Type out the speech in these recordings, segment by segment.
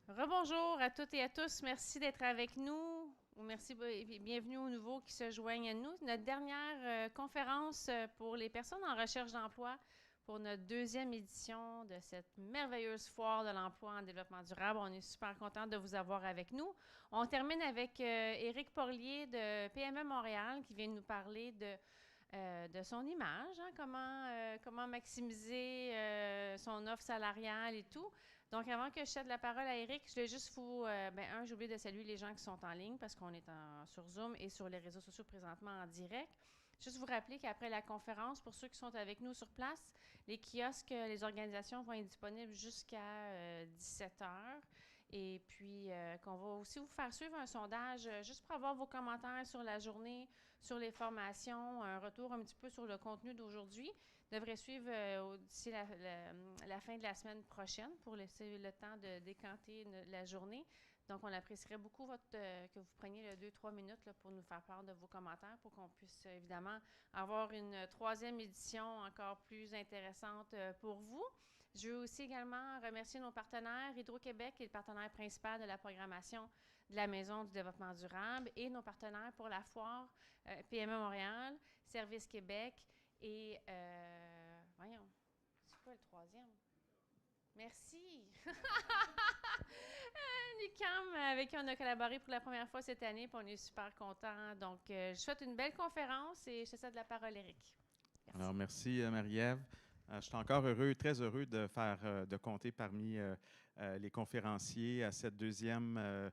Rebonjour à toutes et à tous. Merci d'être avec nous. Merci et bienvenue aux nouveaux qui se joignent à nous. Notre dernière conférence pour les personnes en recherche d'emploi pour notre deuxième édition de cette merveilleuse foire de l'emploi en développement durable. On est super content de vous avoir avec nous. On termine avec Éric Porlier de PME Montréal qui vient nous parler de son image, hein, comment maximiser son offre salariale et tout. Donc, avant que je cède la parole à Eric, je voulais juste j'ai oublié de saluer les gens qui sont en ligne parce qu'on est sur Zoom et sur les réseaux sociaux présentement en direct. Juste vous rappeler qu'après la conférence, pour ceux qui sont avec nous sur place, les kiosques, les organisations vont être disponibles jusqu'à 17 heures. Et puis, qu'on va aussi vous faire suivre un sondage juste pour avoir vos commentaires sur la journée, sur les formations, un retour un petit peu sur le contenu d'aujourd'hui. Devrait suivre d'ici la fin de la semaine prochaine pour laisser le temps de décanter la journée. Donc, on apprécierait beaucoup que vous preniez le 2-3 minutes là, pour nous faire part de vos commentaires pour qu'on puisse évidemment avoir une troisième édition encore plus intéressante pour vous. Je veux aussi également remercier nos partenaires. Hydro-Québec est le partenaire principal de la programmation de la Maison du développement durable et nos partenaires pour la foire PME Montréal, Service Québec et, voyons, c'est quoi le troisième? Merci. L'UQAM, avec qui on a collaboré pour la première fois cette année, puis on est super contents. Donc, je souhaite une belle conférence et je te cède la parole, Eric. Merci. Alors, merci Marie-Ève. Je suis encore heureux, très heureux de compter parmi les conférenciers à cette deuxième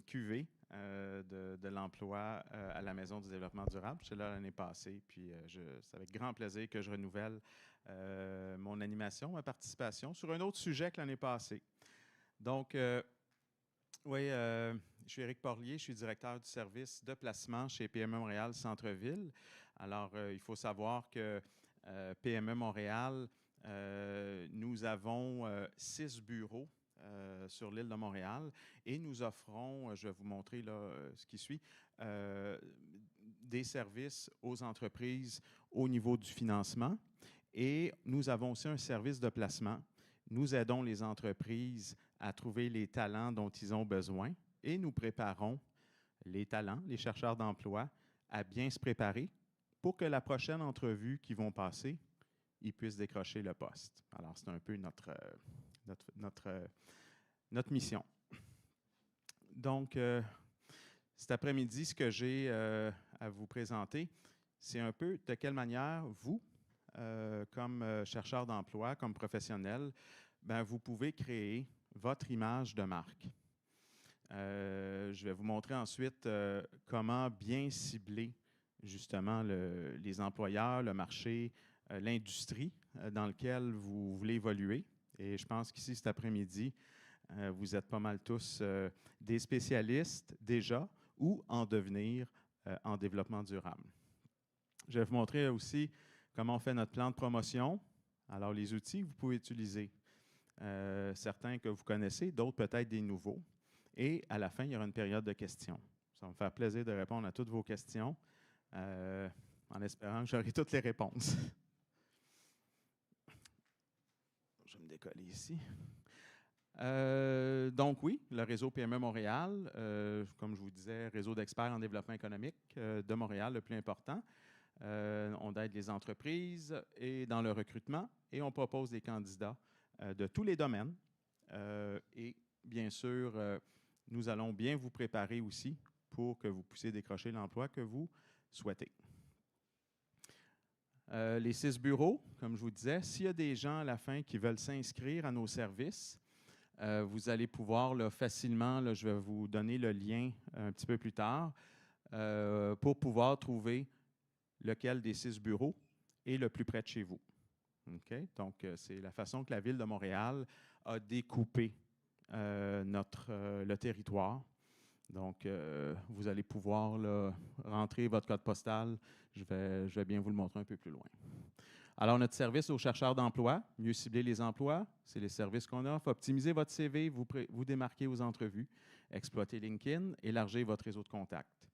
QV de l'emploi à la Maison du développement durable. J'étais là l'année passée, puis c'est avec grand plaisir que je renouvelle mon animation, ma participation sur un autre sujet que l'année passée. Donc, oui, je suis Éric Porlier, je suis directeur du service de placement chez PME Montréal Centre-Ville. Alors, il faut savoir que PME Montréal, nous avons 6 bureaux sur l'île de Montréal et nous offrons, je vais vous montrer là, ce qui suit, des services aux entreprises au niveau du financement et nous avons aussi un service de placement. Nous aidons les entreprises à trouver les talents dont ils ont besoin et nous préparons les talents, les chercheurs d'emploi, à bien se préparer pour que la prochaine entrevue qu'ils vont passer, ils puissent décrocher le poste. Alors, c'est un peu notre mission. Donc, cet après-midi, ce que j'ai à vous présenter, c'est un peu de quelle manière vous, comme chercheur d'emploi, comme professionnel, ben, vous pouvez créer votre image de marque. Je vais vous montrer ensuite comment bien cibler justement les employeurs, le marché, l'industrie dans lequel vous voulez évoluer. Et je pense qu'ici, cet après-midi, vous êtes pas mal tous des spécialistes déjà ou en devenir en développement durable. Je vais vous montrer aussi comment on fait notre plan de promotion. Alors, les outils que vous pouvez utiliser. Certains que vous connaissez, d'autres peut-être des nouveaux. Et à la fin, il y aura une période de questions. Ça va me faire plaisir de répondre à toutes vos questions en espérant que j'aurai toutes les réponses. Je vais me décoller ici. Donc oui, le réseau PME Montréal, comme je vous disais, réseau d'experts en développement économique de Montréal, le plus important. On aide les entreprises et dans le recrutement et on propose des candidats de tous les domaines. Et bien sûr, nous allons bien vous préparer aussi pour que vous puissiez décrocher l'emploi que vous souhaitez. Les 6 bureaux, comme je vous disais, s'il y a des gens à la fin qui veulent s'inscrire à nos services, vous allez pouvoir là, facilement, là, je vais vous donner le lien un petit peu plus tard, pour pouvoir trouver lequel des 6 bureaux est le plus près de chez vous. Okay? Donc, c'est la façon que la Ville de Montréal a découpé le territoire. Donc, vous allez pouvoir là, rentrer votre code postal. Je vais bien vous le montrer un peu plus loin. Alors, notre service aux chercheurs d'emploi, mieux cibler les emplois, c'est les services qu'on offre. Optimiser votre CV, vous démarquer aux entrevues, exploiter LinkedIn, élargir votre réseau de contacts.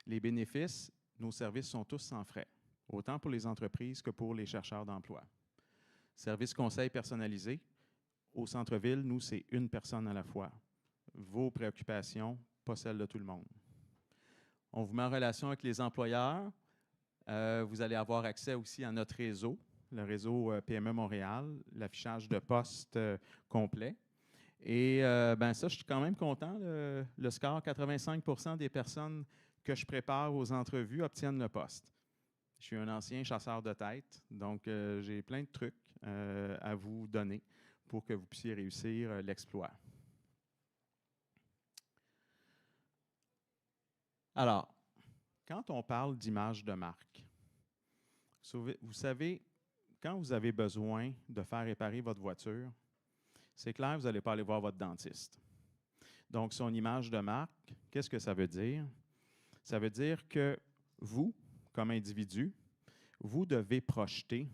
Les bénéfices, nos services sont tous sans frais, autant pour les entreprises que pour les chercheurs d'emploi. Service conseil personnalisé, Au centre-ville, nous, c'est une personne à la fois. Vos préoccupations, pas celles de tout le monde. On vous met en relation avec les employeurs. Vous allez avoir accès aussi à notre réseau, le réseau PME Montréal, l'affichage de postes complet. Et ça, je suis quand même content. Le score, 85% des personnes que je prépare aux entrevues obtiennent le poste. Je suis un ancien chasseur de tête, donc j'ai plein de trucs à vous donner pour que vous puissiez réussir l'exploit. Alors, quand on parle d'image de marque, vous savez, quand vous avez besoin de faire réparer votre voiture, c'est clair, vous n'allez pas aller voir votre dentiste. Donc, son image de marque, qu'est-ce que ça veut dire? Ça veut dire que vous, comme individu, vous devez projeter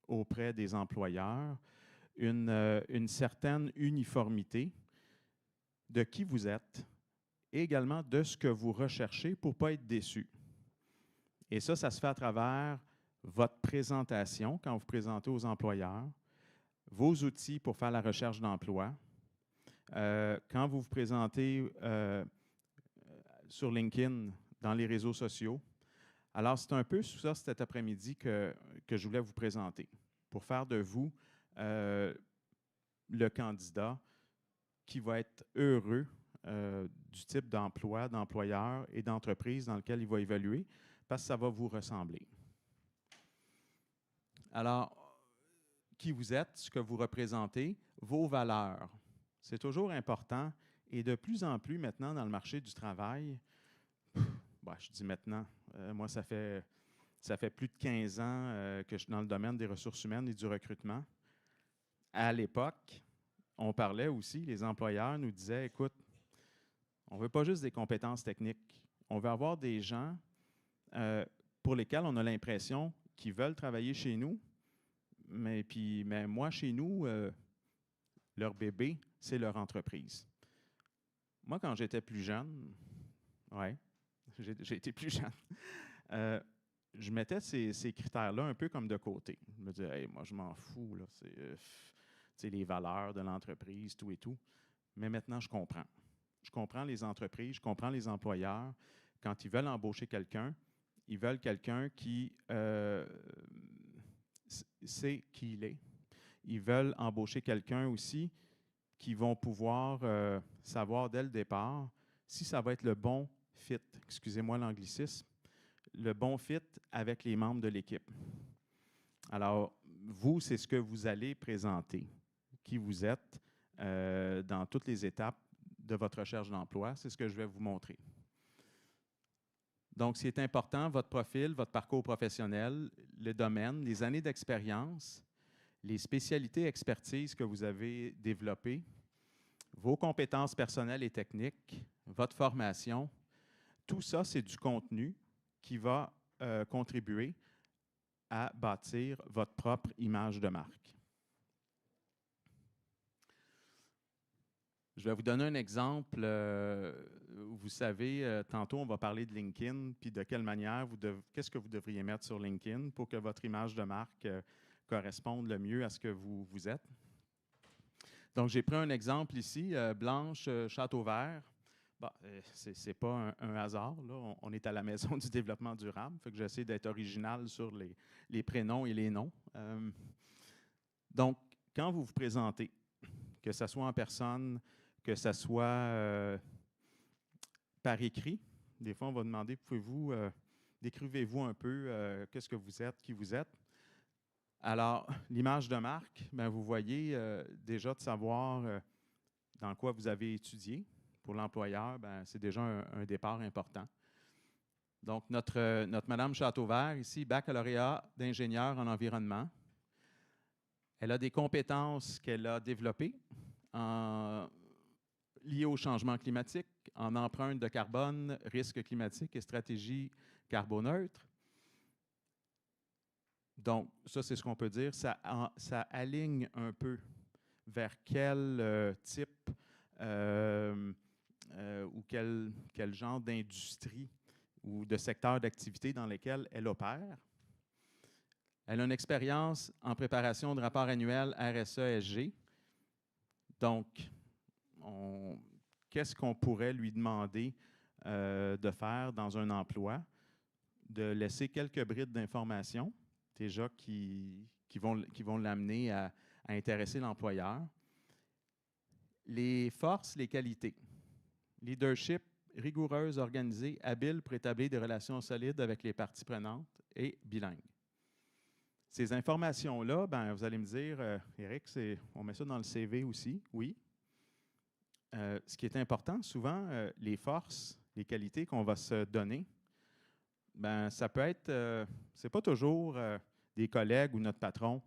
auprès des employeurs une certaine uniformité de qui vous êtes et également de ce que vous recherchez pour ne pas être déçu. Et ça se fait à travers votre présentation quand vous présentez aux employeurs, vos outils pour faire la recherche d'emploi, quand vous vous présentez sur LinkedIn, dans les réseaux sociaux. Alors, c'est un peu ça cet après-midi que je voulais vous présenter pour faire de vous le candidat qui va être heureux du type d'emploi, d'employeur et d'entreprise dans lequel il va évoluer parce que ça va vous ressembler. Alors, qui vous êtes, ce que vous représentez, vos valeurs. C'est toujours important et de plus en plus maintenant dans le marché du travail, je dis maintenant, moi ça fait plus de 15 ans que je suis dans le domaine des ressources humaines et du recrutement. À l'époque, on parlait aussi, les employeurs nous disaient, écoute, on ne veut pas juste des compétences techniques, on veut avoir des gens pour lesquels on a l'impression qu'ils veulent travailler chez nous, mais moi, chez nous, leur bébé, c'est leur entreprise. Moi, quand j'étais plus jeune, j'ai été plus jeune, je mettais ces critères-là un peu comme de côté. Je me disais, hey, moi, je m'en fous, là, c'est les valeurs de l'entreprise, tout et tout. Mais maintenant, je comprends. Je comprends les entreprises, je comprends les employeurs. Quand ils veulent embaucher quelqu'un, ils veulent quelqu'un qui sait qui il est. Ils veulent embaucher quelqu'un aussi qui vont pouvoir savoir dès le départ si ça va être le bon fit, excusez-moi l'anglicisme, le bon fit avec les membres de l'équipe. Alors, vous, c'est ce que vous allez présenter, qui vous êtes dans toutes les étapes de votre recherche d'emploi. C'est ce que je vais vous montrer. Donc, c'est important, votre profil, votre parcours professionnel, le domaine, les années d'expérience, les spécialités expertises que vous avez développées, vos compétences personnelles et techniques, votre formation, tout ça, c'est du contenu qui va contribuer à bâtir votre propre image de marque. Je vais vous donner un exemple. Vous savez, tantôt, on va parler de LinkedIn, puis de quelle manière, qu'est-ce que vous devriez mettre sur LinkedIn pour que votre image de marque corresponde le mieux à ce que vous êtes. Donc, j'ai pris un exemple ici, Blanche Châteauvert. Bon, ce n'est pas un hasard, là. On est à la Maison du développement durable, fait que j'essaie d'être original sur les prénoms et les noms. Donc, quand vous vous présentez, que ce soit en personne, que ce soit par écrit, des fois, on va demander, pouvez-vous, décrivez-vous un peu qu'est-ce que vous êtes, qui vous êtes. Alors, l'image de marque, vous voyez déjà de savoir dans quoi vous avez étudié. Pour l'employeur, c'est déjà un départ important. Donc, notre Madame Châteauvert, ici, baccalauréat d'ingénieur en environnement. Elle a des compétences qu'elle a développées liées au changement climatique, en empreinte de carbone, risque climatique et stratégie carboneutre. Donc, ça, c'est ce qu'on peut dire. Ça aligne un peu vers quel type ou quel genre d'industrie ou de secteur d'activité dans lesquels elle opère. Elle a une expérience en préparation de rapport annuel RSE-SG. Donc, qu'est-ce qu'on pourrait lui demander de faire dans un emploi? De laisser quelques brides d'informations, déjà qui vont l'amener à intéresser l'employeur. Les forces, les qualités. Leadership rigoureuse, organisée, habile pour établir des relations solides avec les parties prenantes et bilingue. Ces informations-là, ben, vous allez me dire, Éric, on met ça dans le CV aussi, oui. Ce qui est important, souvent, les forces, les qualités qu'on va se donner, ben, ça peut être, c'est pas toujours des collègues ou notre patron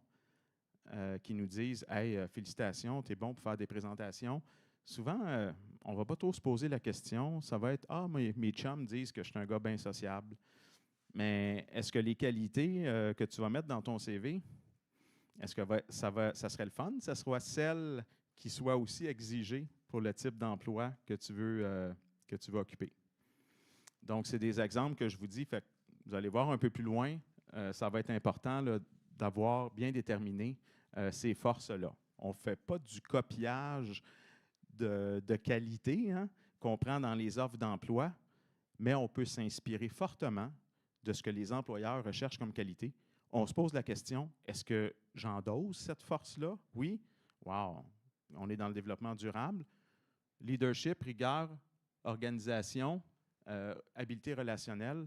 qui nous disent « Hey, félicitations, tu es bon pour faire des présentations ». Souvent, on ne va pas trop se poser la question. Ça va être « Ah, mes chums disent que je suis un gars bien sociable ». Mais est-ce que les qualités que tu vas mettre dans ton CV, est-ce que ça serait le fun? Ça sera celle qui soit aussi exigée pour le type d'emploi que tu veux occuper. Donc, c'est des exemples que je vous dis. Fait que vous allez voir un peu plus loin. Ça va être important d'avoir bien déterminé ces forces-là. On ne fait pas du copiage de qualité qu'on prend dans les offres d'emploi, mais on peut s'inspirer fortement de ce que les employeurs recherchent comme qualité. On se pose la question, est-ce que j'endosse cette force-là? Oui. Wow! On est dans le développement durable. Leadership, rigueur, organisation, habileté relationnelle,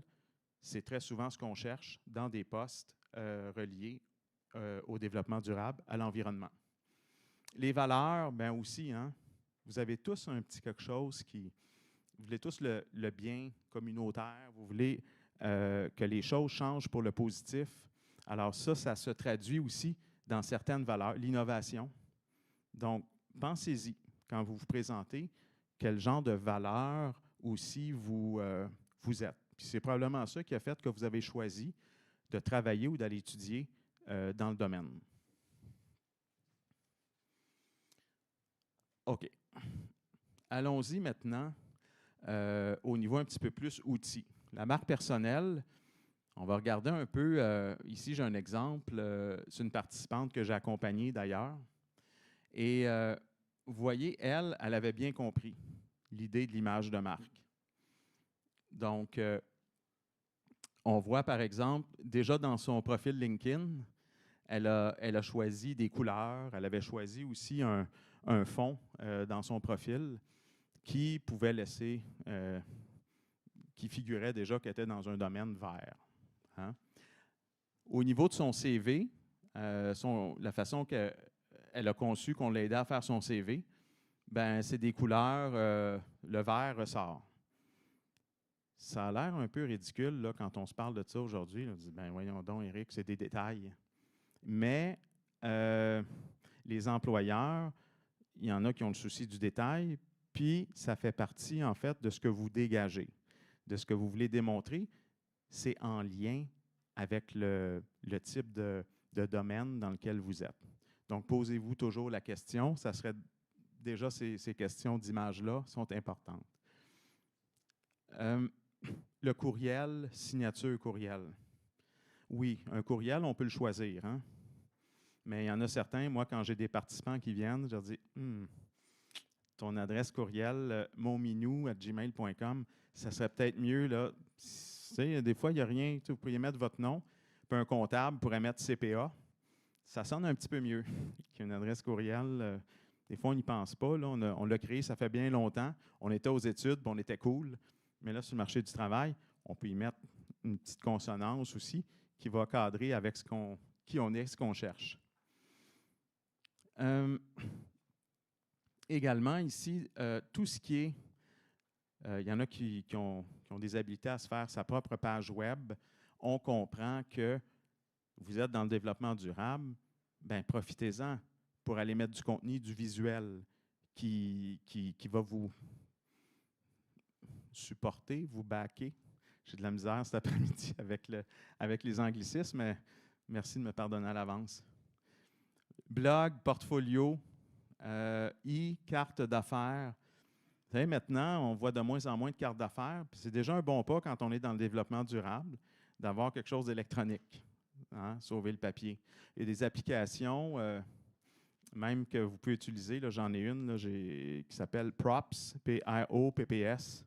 c'est très souvent ce qu'on cherche dans des postes reliés au développement durable, à l'environnement. Les valeurs, bien aussi, vous avez tous un petit quelque chose vous voulez tous le bien communautaire, vous voulez que les choses changent pour le positif. Alors ça se traduit aussi dans certaines valeurs. L'innovation. Donc, pensez-y quand vous vous présentez, quel genre de valeurs aussi vous êtes. Puis c'est probablement ça qui a fait que vous avez choisi de travailler ou d'aller étudier dans le domaine. OK. Allons-y maintenant au niveau un petit peu plus outils. La marque personnelle, on va regarder un peu, ici j'ai un exemple, c'est une participante que j'ai accompagnée d'ailleurs. Et vous voyez, elle avait bien compris l'idée de l'image de marque. Donc, on voit par exemple, déjà dans son profil LinkedIn, elle a choisi des couleurs, elle avait choisi aussi un fond dans son profil qui pouvait laisser, qui figurait déjà qu'elle était dans un domaine vert. Hein? Au niveau de son CV, la façon qu'elle a conçu qu'on l'a aidé à faire son CV, ben, c'est des couleurs, le vert ressort. Ça a l'air un peu ridicule là, quand on se parle de ça aujourd'hui. On dit, ben voyons donc, Éric, c'est des détails. Mais les employeurs, il y en a qui ont le souci du détail, puis ça fait partie, en fait, de ce que vous dégagez, de ce que vous voulez démontrer. C'est en lien avec le type de domaine dans lequel vous êtes. Donc, posez-vous toujours la question. Ça serait déjà ces questions d'image-là sont importantes. Le courriel, signature courriel. Oui, un courriel, on peut le choisir, hein? Mais il y en a certains, moi, quand j'ai des participants qui viennent, je leur dis ton adresse courriel, monminou@gmail.com, ça serait peut-être mieux, là. Tu sais, des fois, il n'y a rien. Vous pourriez mettre votre nom, puis un comptable pourrait mettre CPA. Ça sonne un petit peu mieux qu'une adresse courriel. Des fois, on n'y pense pas. Là, on l'a créé, ça fait bien longtemps. On était aux études, puis on était cool. Mais là, sur le marché du travail, on peut y mettre une petite consonance aussi qui va cadrer avec qui on est, ce qu'on cherche. Également, ici, tout ce qui est... il y en a qui ont des habiletés à se faire sa propre page web. On comprend que vous êtes dans le développement durable, bien, profitez-en pour aller mettre du contenu, du visuel qui va vous supporter, vous backer. J'ai de la misère cet après-midi avec les anglicismes, mais merci de me pardonner à l'avance. Blog, portfolio, carte d'affaires. Vous savez, maintenant, on voit de moins en moins de cartes d'affaires, puis c'est déjà un bon pas quand on est dans le développement durable, d'avoir quelque chose d'électronique, sauver le papier. Il y a des applications, même que vous pouvez utiliser. J'en ai une là, qui s'appelle Props, P-R-O-P-P-S.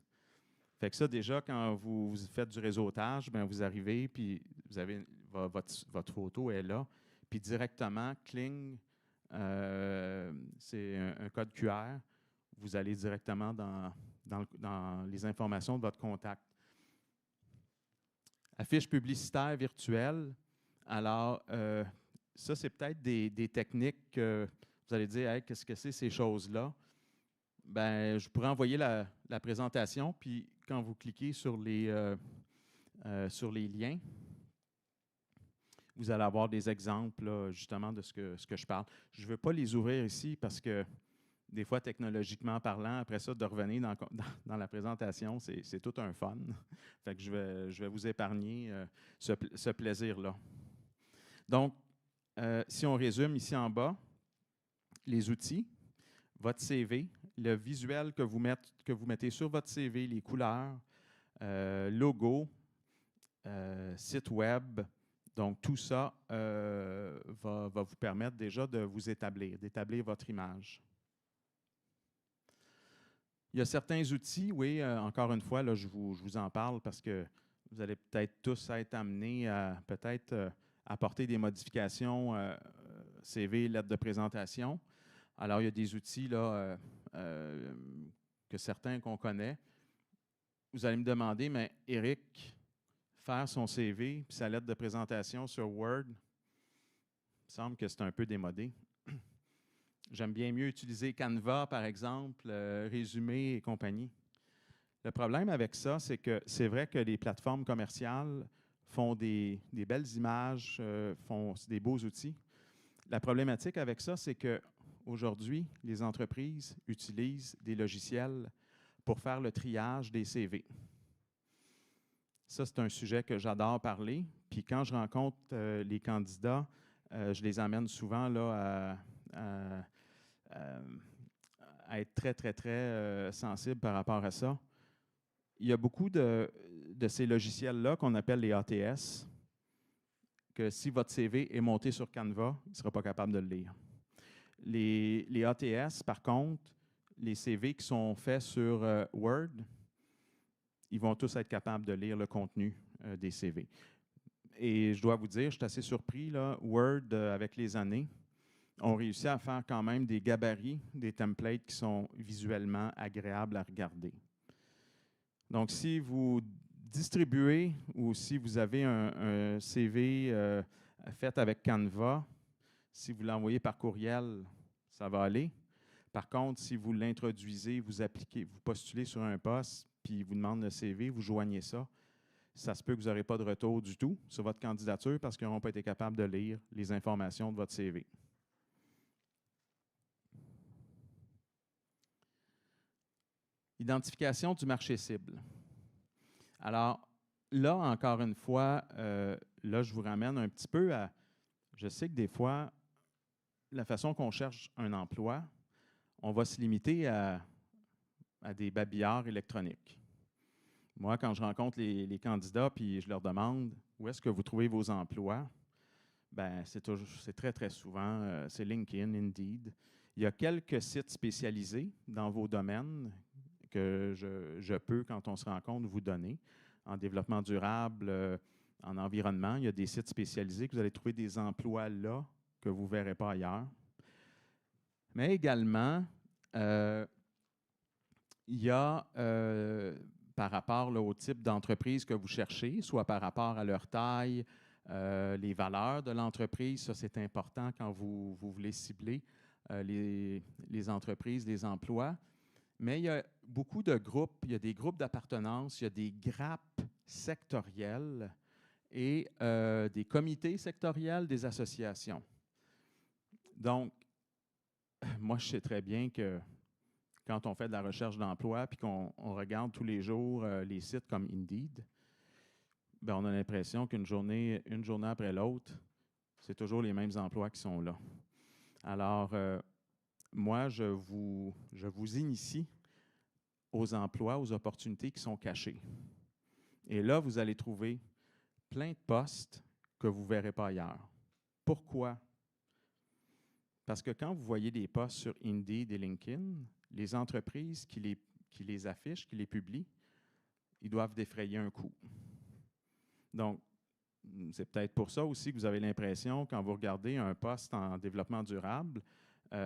Fait que ça, déjà, quand vous faites du réseautage, bien, vous arrivez, puis vous avez votre photo est là, puis directement, cling, c'est un code QR, vous allez directement dans les informations de votre contact. Affiche publicitaire virtuelle. Alors, ça, c'est peut-être des techniques que vous allez dire, hey, qu'est-ce que c'est ces choses-là? Ben, je pourrais envoyer la présentation, puis quand vous cliquez sur les liens, vous allez avoir des exemples là, justement de ce que je parle. Je ne veux pas les ouvrir ici parce que des fois, technologiquement parlant, après ça, de revenir dans la présentation, c'est tout un fun. Fait que je vais vous épargner ce plaisir-là. Donc, si on résume ici en bas, les outils, votre CV, le visuel que vous mettez sur votre CV, les couleurs, logo, site web. Donc, tout ça va vous permettre déjà de vous d'établir votre image. Il y a certains outils, oui, encore une fois, là, je vous en parle parce que vous allez peut-être tous être amenés à peut-être apporter des modifications CV, lettre de présentation. Alors, il y a des outils là, que certains qu'on connaît. Vous allez me demander, mais Éric, faire son CV et sa lettre de présentation sur Word, il me semble que c'est un peu démodé. J'aime bien mieux utiliser Canva, par exemple, Résumé et compagnie. Le problème avec ça, c'est que c'est vrai que les plateformes commerciales font des belles images, font des beaux outils. La problématique avec ça, c'est qu'aujourd'hui, les entreprises utilisent des logiciels pour faire le triage des CV. Ça, c'est un sujet que j'adore parler. Puis quand je rencontre les candidats, je les amène souvent là, à être très, très, très sensibles par rapport à ça. Il y a beaucoup de ces logiciels-là qu'on appelle les ATS, que si votre CV est monté sur Canva, il ne sera pas capable de le lire. Les ATS, par contre, les CV qui sont faits sur Word, ils vont tous être capables de lire le contenu des CV. Et je dois vous dire, je suis assez surpris, là, Word, avec les années, ont réussi à faire quand même des gabarits, des templates qui sont visuellement agréables à regarder. Donc, si vous distribuez ou si vous avez un CV fait avec Canva, si vous l'envoyez par courriel, ça va aller. Par contre, si vous l'introduisez, vous postulez sur un poste, puis vous demandez le CV, vous joignez ça, ça se peut que vous n'aurez pas de retour du tout sur votre candidature parce qu'ils n'auront pas été capables de lire les informations de votre CV. Identification du marché cible. Alors, là, encore une fois, là, je vous ramène un petit peu à... Je sais que des fois, la façon qu'on cherche un emploi, on va se limiter à des babillards électroniques. Moi, quand je rencontre les candidats puis je leur demande où est-ce que vous trouvez vos emplois, ben c'est très, très souvent, c'est LinkedIn, Indeed. Il y a quelques sites spécialisés dans vos domaines que je peux, quand on se rencontre, vous donner. En développement durable, en environnement, il y a des sites spécialisés que vous allez trouver des emplois là que vous ne verrez pas ailleurs. Mais également, il y a, par rapport là, au type d'entreprise que vous cherchez, soit par rapport à leur taille, les valeurs de l'entreprise, ça c'est important quand vous voulez cibler les entreprises, les emplois. Mais il y a beaucoup de groupes, il y a des groupes d'appartenance, il y a des grappes sectorielles et des comités sectoriels, des associations. Donc, moi, je sais très bien que quand on fait de la recherche d'emploi puis qu'on regarde tous les jours les sites comme Indeed, bien, on a l'impression qu'une journée après l'autre, c'est toujours les mêmes emplois qui sont là. Alors, moi, je vous initie aux emplois, aux opportunités qui sont cachées. Et là, vous allez trouver plein de postes que vous ne verrez pas ailleurs. Pourquoi? Parce que quand vous voyez des postes sur Indeed et LinkedIn, les entreprises qui les affichent, qui les publient, ils doivent défrayer un coût. Donc, c'est peut-être pour ça aussi que vous avez l'impression, quand vous regardez un poste en développement durable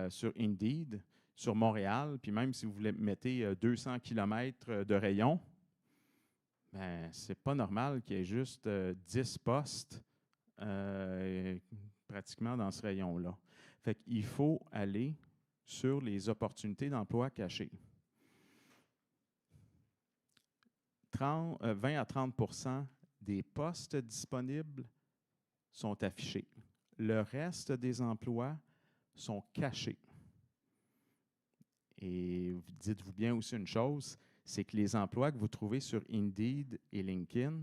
sur Indeed, sur Montréal, puis même si vous mettez 200 km de rayon, ben, c'est pas normal qu'il y ait juste 10 postes pratiquement dans ce rayon-là. Fait qu'il faut aller sur les opportunités d'emploi cachées. 20 à 30 des postes disponibles sont affichés. Le reste des emplois sont cachés. Et dites-vous bien aussi une chose, c'est que les emplois que vous trouvez sur Indeed et LinkedIn,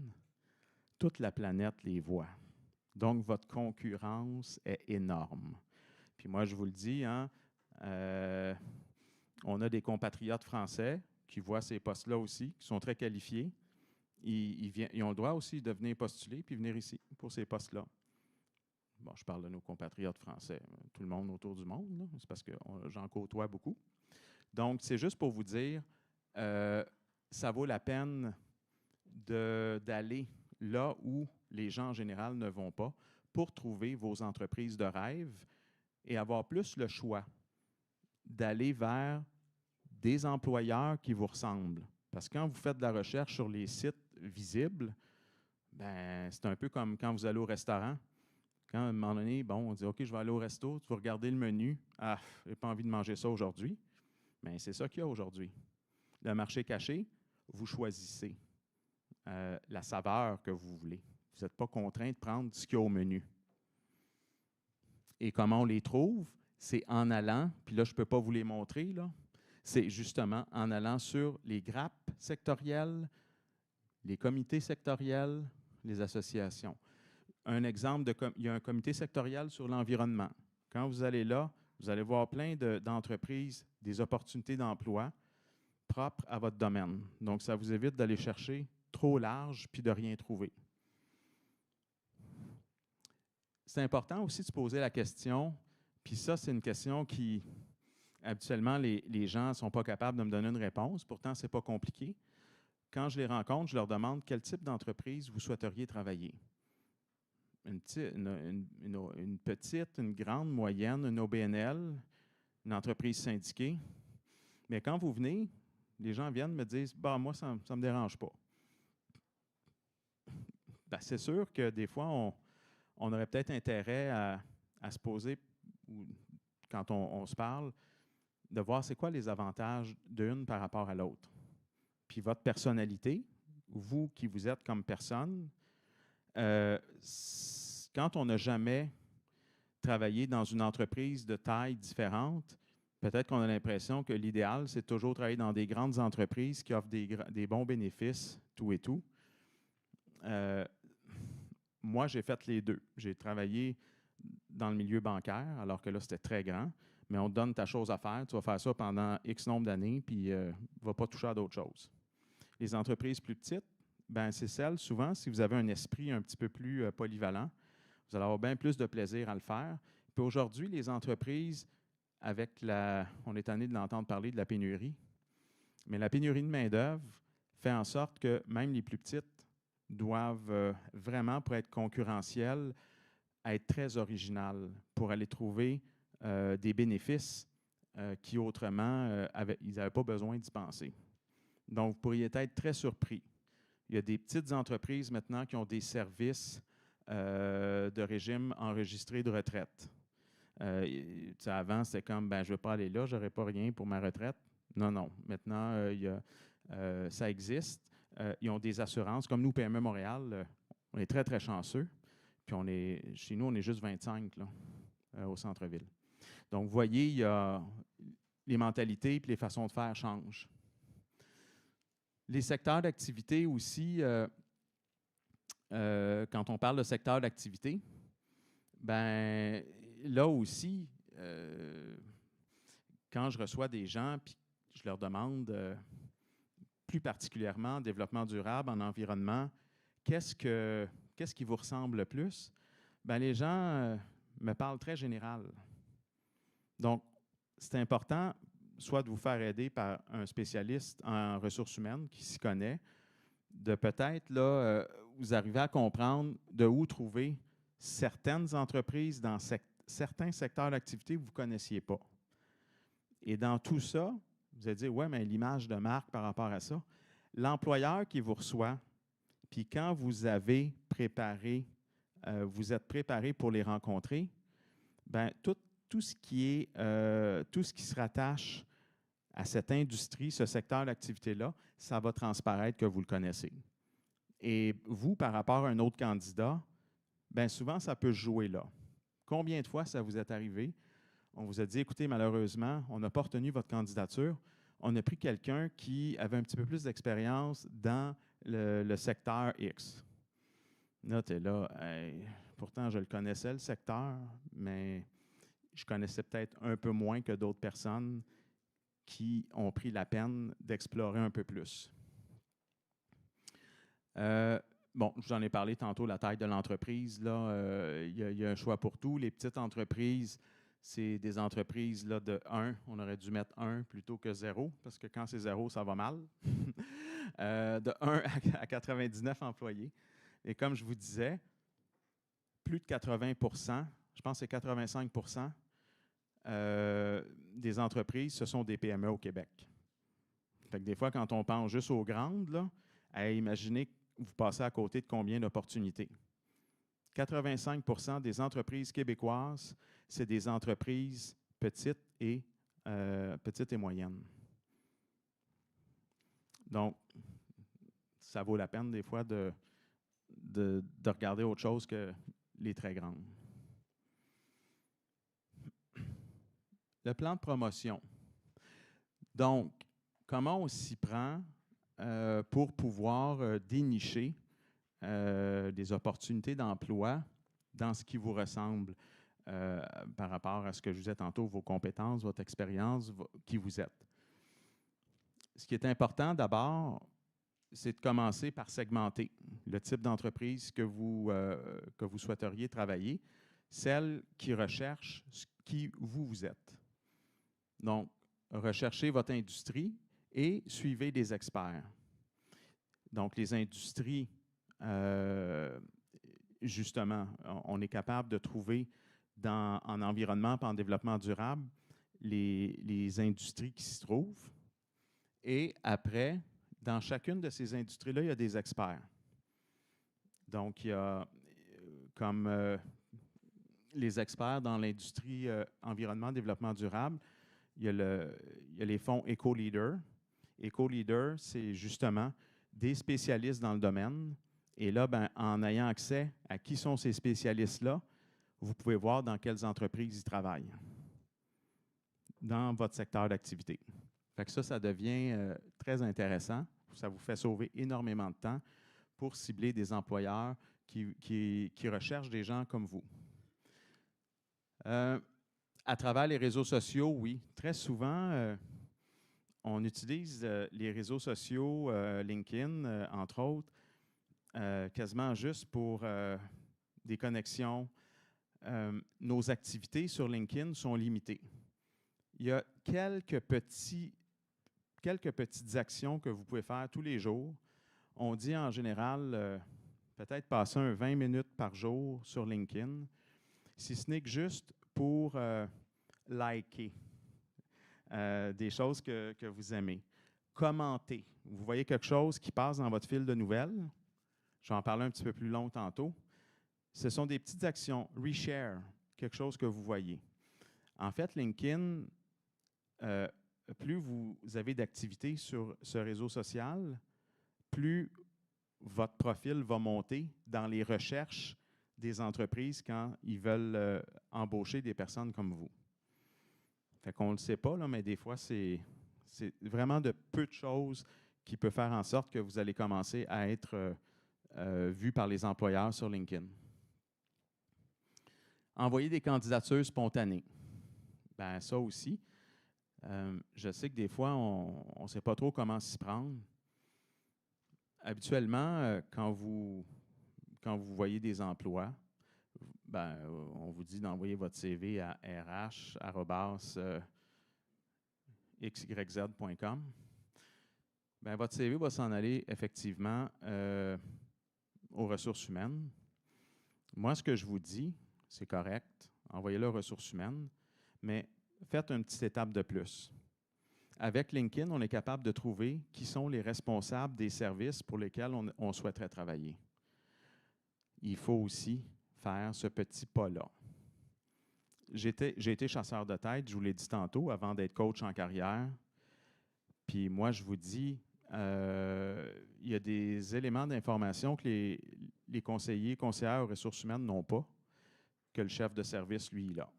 toute la planète les voit. Donc, votre concurrence est énorme. Puis moi, je vous le dis, hein, on a des compatriotes français qui voient ces postes-là aussi, qui sont très qualifiés. Ils ont le droit aussi de venir postuler puis venir ici pour ces postes-là. Bon, je parle de nos compatriotes français, tout le monde autour du monde, là, c'est parce que j'en côtoie beaucoup. Donc, c'est juste pour vous dire, ça vaut la peine d'aller là où les gens en général ne vont pas pour trouver vos entreprises de rêve et avoir plus le choix d'aller vers des employeurs qui vous ressemblent. Parce que quand vous faites de la recherche sur les sites visibles, ben, c'est un peu comme quand vous allez au restaurant. Quand, à un moment donné, bon, on dit « OK, je vais aller au resto », tu vas regarder le menu. « Ah, je n'ai pas envie de manger ça aujourd'hui. » Bien, c'est ça qu'il y a aujourd'hui. Le marché caché, vous choisissez la saveur que vous voulez. Vous n'êtes pas contraint de prendre ce qu'il y a au menu. Et comment on les trouve? C'est en allant, puis là, je ne peux pas vous les montrer, là. C'est justement en allant sur les grappes sectorielles, les comités sectoriels, les associations. Un exemple, il y a un comité sectoriel sur l'environnement. Quand vous allez là, vous allez voir plein d'entreprises, des opportunités d'emploi propres à votre domaine. Donc, ça vous évite d'aller chercher trop large puis de rien trouver. C'est important aussi de se poser la question, puis ça, c'est une question qui, habituellement, les gens ne sont pas capables de me donner une réponse. Pourtant, ce n'est pas compliqué. Quand je les rencontre, je leur demande quel type d'entreprise vous souhaiteriez travailler. Une petite, une grande, moyenne, une OBNL, une entreprise syndiquée. Mais quand vous venez, les gens viennent me dire bah, « moi, ça ne me dérange pas ». Ben, c'est sûr que des fois, on aurait peut-être intérêt à se poser, quand on se parle, de voir c'est quoi les avantages d'une par rapport à l'autre. Puis votre personnalité, vous qui vous êtes comme personne, quand on n'a jamais travaillé dans une entreprise de taille différente, peut-être qu'on a l'impression que l'idéal, c'est toujours travailler dans des grandes entreprises qui offrent des bons bénéfices, tout et tout. Moi, j'ai fait les deux. J'ai travaillé dans le milieu bancaire, alors que là, c'était très grand, mais on te donne ta chose à faire. Tu vas faire ça pendant X nombre d'années, puis tu ne vas pas toucher à d'autres choses. Les entreprises plus petites, ben, c'est celles, souvent, si vous avez un esprit un petit peu plus polyvalent, vous allez avoir bien plus de plaisir à le faire. Puis aujourd'hui, les entreprises, on est tanné de l'entendre parler de la pénurie, mais la pénurie de main-d'œuvre fait en sorte que même les plus petites doivent vraiment, pour être concurrentielles, être très originales, pour aller trouver des bénéfices qui autrement, ils n'avaient pas besoin d'y penser. Donc, vous pourriez être très surpris. Il y a des petites entreprises maintenant qui ont des services de régime enregistré de retraite. Avant, c'était comme, ben, je ne veux pas aller là, je n'aurai pas rien pour ma retraite. Non, non. Maintenant, ça existe. Ils ont des assurances. Comme nous, PME Montréal, on est très, très chanceux. Puis chez nous, on est juste 25 là, au centre-ville. Donc, vous voyez, les mentalités et les façons de faire changent. Les secteurs d'activité aussi, quand on parle de secteur d'activité, ben là aussi, quand je reçois des gens puis je leur demande plus particulièrement en développement durable, en environnement, qu'est-ce qui vous ressemble le plus? Ben, les gens me parlent très général. Donc, c'est important soit de vous faire aider par un spécialiste en ressources humaines qui s'y connaît, de peut-être là, vous arriver à comprendre de où trouver certaines entreprises dans certains secteurs d'activité que vous ne connaissiez pas. Et dans tout ça, vous allez dire, ouais, mais l'image de marque par rapport à ça, l'employeur qui vous reçoit, puis quand vous avez préparé, vous êtes préparé pour les rencontrer, bien, tout ce qui se rattache à cette industrie, ce secteur d'activité-là, ça va transparaître que vous le connaissez. Et vous, par rapport à un autre candidat, bien souvent, ça peut jouer là. Combien de fois ça vous est arrivé? On vous a dit, écoutez, malheureusement, on n'a pas retenu votre candidature. On a pris quelqu'un qui avait un petit peu plus d'expérience dans le secteur X. Là, tu es là, hey, pourtant, je le connaissais, le secteur, mais je connaissais peut-être un peu moins que d'autres personnes qui ont pris la peine d'explorer un peu plus. Bon, je vous en ai parlé tantôt, la taille de l'entreprise. Là, il y a un choix pour tout. Les petites entreprises, c'est des entreprises là, de 1. On aurait dû mettre 1 plutôt que 0, parce que quand c'est 0, ça va mal. De 1 à 99 employés. Et comme je vous disais, plus de 80 %, je pense que c'est 85 % des entreprises, ce sont des PME au Québec. Fait que des fois, quand on pense juste aux grandes, là, imaginez que vous passez à côté de combien d'opportunités. 85 % des entreprises québécoises, c'est des entreprises petites et moyennes. Donc, ça vaut la peine des fois de regarder autre chose que les très grandes. Le plan de promotion. Donc, comment on s'y prend pour pouvoir dénicher des opportunités d'emploi dans ce qui vous ressemble par rapport à ce que je vous disais tantôt, vos compétences, votre expérience, qui vous êtes. Ce qui est important d'abord, c'est de commencer par segmenter le type d'entreprise que vous souhaiteriez travailler, celle qui recherche qui vous êtes. Donc, recherchez votre industrie et suivez des experts. Donc, les industries, justement, on est capable de trouver en environnement et en développement durable les industries qui s'y trouvent. Et après, dans chacune de ces industries-là, il y a des experts. Donc, il y a comme les experts dans l'industrie environnement, développement durable, il y a les fonds EcoLeader. EcoLeader, c'est justement des spécialistes dans le domaine. Et là, ben, en ayant accès à qui sont ces spécialistes-là, vous pouvez voir dans quelles entreprises ils travaillent dans votre secteur d'activité. Fait que ça devient très intéressant. Ça vous fait sauver énormément de temps pour cibler des employeurs qui recherchent des gens comme vous. À travers les réseaux sociaux, oui. Très souvent, on utilise les réseaux sociaux, LinkedIn, entre autres, quasiment juste pour des connexions. Nos activités sur LinkedIn sont limitées. Il y a quelques petites actions que vous pouvez faire tous les jours. On dit en général, peut-être passer 20 minutes par jour sur LinkedIn, si ce n'est que juste pour liker des choses que vous aimez. Commenter. Vous voyez quelque chose qui passe dans votre fil de nouvelles. Je vais en parler un petit peu plus long tantôt. Ce sont des petites actions. Reshare, quelque chose que vous voyez. En fait, LinkedIn, plus vous avez d'activité sur ce réseau social, plus votre profil va monter dans les recherches des entreprises quand ils veulent embaucher des personnes comme vous. Fait qu'on ne le sait pas, là, mais des fois, c'est vraiment de peu de choses qui peuvent faire en sorte que vous allez commencer à être vu par les employeurs sur LinkedIn. Envoyer des candidatures spontanées. Bien, ça aussi, je sais que des fois, on ne sait pas trop comment s'y prendre. Habituellement, quand vous voyez des emplois, ben, on vous dit d'envoyer votre CV à rh@xyz.com. Ben, votre CV va s'en aller effectivement aux ressources humaines. Moi, ce que je vous dis, c'est correct, envoyez-le aux ressources humaines, mais faites une petite étape de plus. Avec LinkedIn, on est capable de trouver qui sont les responsables des services pour lesquels on souhaiterait travailler. Il faut aussi faire ce petit pas-là. J'ai été chasseur de tête, je vous l'ai dit tantôt, avant d'être coach en carrière. Puis moi, je vous dis, il y a des éléments d'information que les conseillers, conseillères aux ressources humaines n'ont pas, que le chef de service, lui, il a.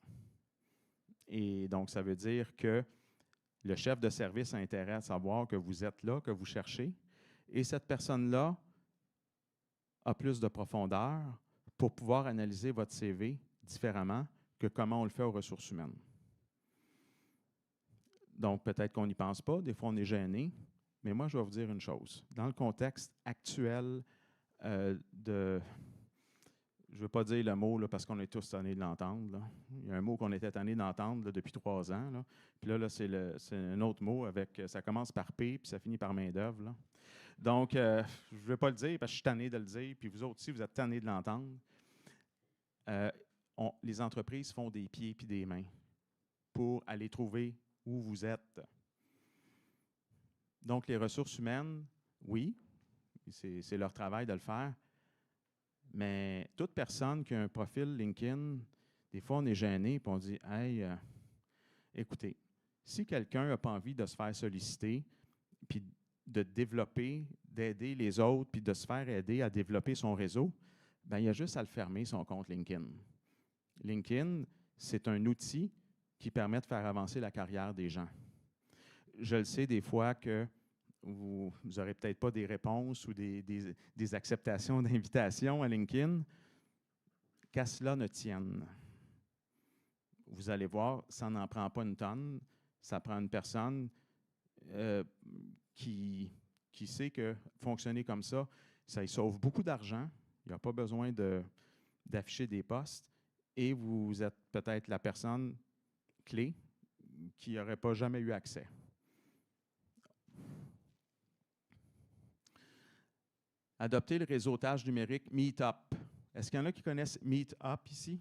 Et donc, ça veut dire que le chef de service a intérêt à savoir que vous êtes là, que vous cherchez, et cette personne-là a plus de profondeur pour pouvoir analyser votre CV différemment que comment on le fait aux ressources humaines. Donc, peut-être qu'on n'y pense pas, des fois on est gêné, mais moi, je vais vous dire une chose. Dans le contexte actuel je ne veux pas dire le mot là, parce qu'on est tous tannés de l'entendre. Il y a un mot qu'on était tannés d'entendre là, depuis 3 ans. Là. Puis là c'est un autre mot avec ça commence par P puis ça finit par main-d'œuvre. Donc, je ne veux pas le dire parce que je suis tanné de le dire, puis vous autres aussi, vous êtes tannés de l'entendre. Les entreprises font des pieds puis des mains pour aller trouver où vous êtes. Donc, les ressources humaines, oui, c'est leur travail de le faire. Mais toute personne qui a un profil LinkedIn, des fois, on est gêné et on dit « Hey, écoutez, si quelqu'un n'a pas envie de se faire solliciter, puis de développer, d'aider les autres, puis de se faire aider à développer son réseau, bien, il y a juste à le fermer, son compte LinkedIn. LinkedIn, c'est un outil qui permet de faire avancer la carrière des gens. Je le sais des fois que vous n'aurez peut-être pas des réponses ou des acceptations d'invitation à LinkedIn, qu'à cela ne tienne. Vous allez voir, ça n'en prend pas une tonne, ça prend une personne qui sait que fonctionner comme ça y sauve beaucoup d'argent, il n'y a pas besoin d'afficher des postes, et vous êtes peut-être la personne clé qui n'aurait pas jamais eu accès. Adopter le réseautage numérique Meetup. Est-ce qu'il y en a qui connaissent Meetup ici?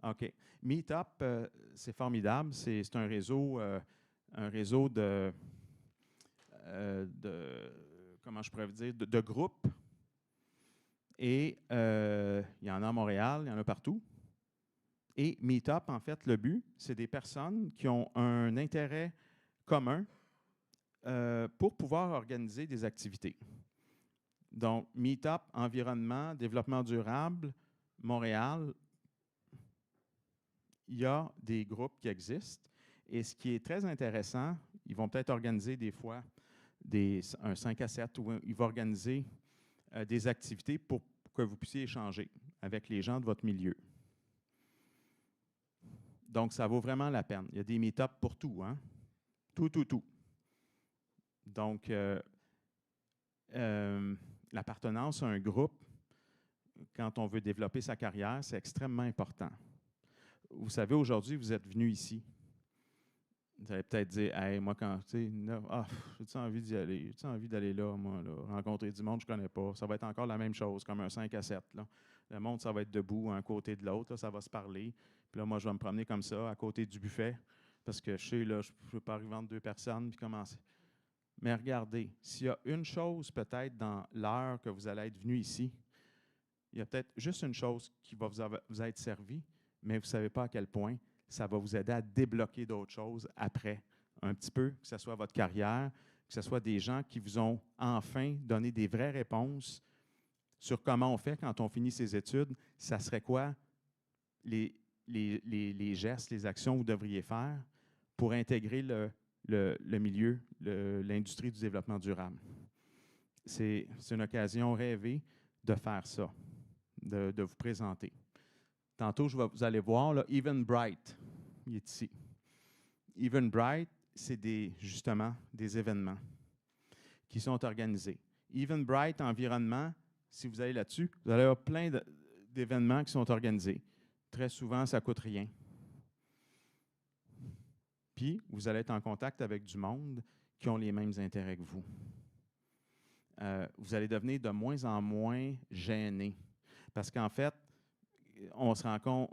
OK. Meetup, c'est formidable. C'est un réseau de comment je pourrais vous dire, de groupes. Et il y en a à Montréal, il y en a partout. Et Meetup, en fait, le but, c'est des personnes qui ont un intérêt commun pour pouvoir organiser des activités. Donc, Meetup, environnement, développement durable, Montréal, il y a des groupes qui existent. Et ce qui est très intéressant, ils vont peut-être organiser des fois un 5 à 7 où ils vont organiser des activités pour que vous puissiez échanger avec les gens de votre milieu. Donc, ça vaut vraiment la peine. Il y a des meet-up pour tout, hein? Tout. Donc, l'appartenance à un groupe, quand on veut développer sa carrière, c'est extrêmement important. Vous savez, aujourd'hui, vous êtes venu ici. Vous allez peut-être dire, hey, moi, quand, tu sais, j'ai-tu envie d'y aller? J'ai-tu envie d'aller là, moi, là, rencontrer du monde que je ne connais pas? Ça va être encore la même chose, comme un 5 à 7. Là. Le monde, ça va être debout, un côté de l'autre, ça va se parler. Puis là, moi, je vais me promener comme ça, à côté du buffet, parce que je sais, là, je ne peux pas arriver entre 2 personnes, puis commencer. Mais regardez, s'il y a une chose, peut-être, dans l'heure que vous allez être venu ici, il y a peut-être juste une chose qui va vous être servie, mais vous ne savez pas à quel point ça va vous aider à débloquer d'autres choses après, un petit peu, que ce soit votre carrière, que ce soit des gens qui vous ont enfin donné des vraies réponses sur comment on fait quand on finit ses études. Ça serait quoi les gestes, les actions que vous devriez faire pour intégrer le milieu, l'industrie du développement durable. C'est une occasion rêvée de faire ça, de vous présenter. Tantôt, vous allez voir, là, Eventbrite, il est ici. Eventbrite, c'est justement des événements qui sont organisés. Eventbrite Environnement, si vous allez là-dessus, vous allez avoir plein d'événements qui sont organisés. Très souvent, ça ne coûte rien. Puis, vous allez être en contact avec du monde qui ont les mêmes intérêts que vous. Vous allez devenir de moins en moins gêné. Parce qu'en fait, on se rend compte,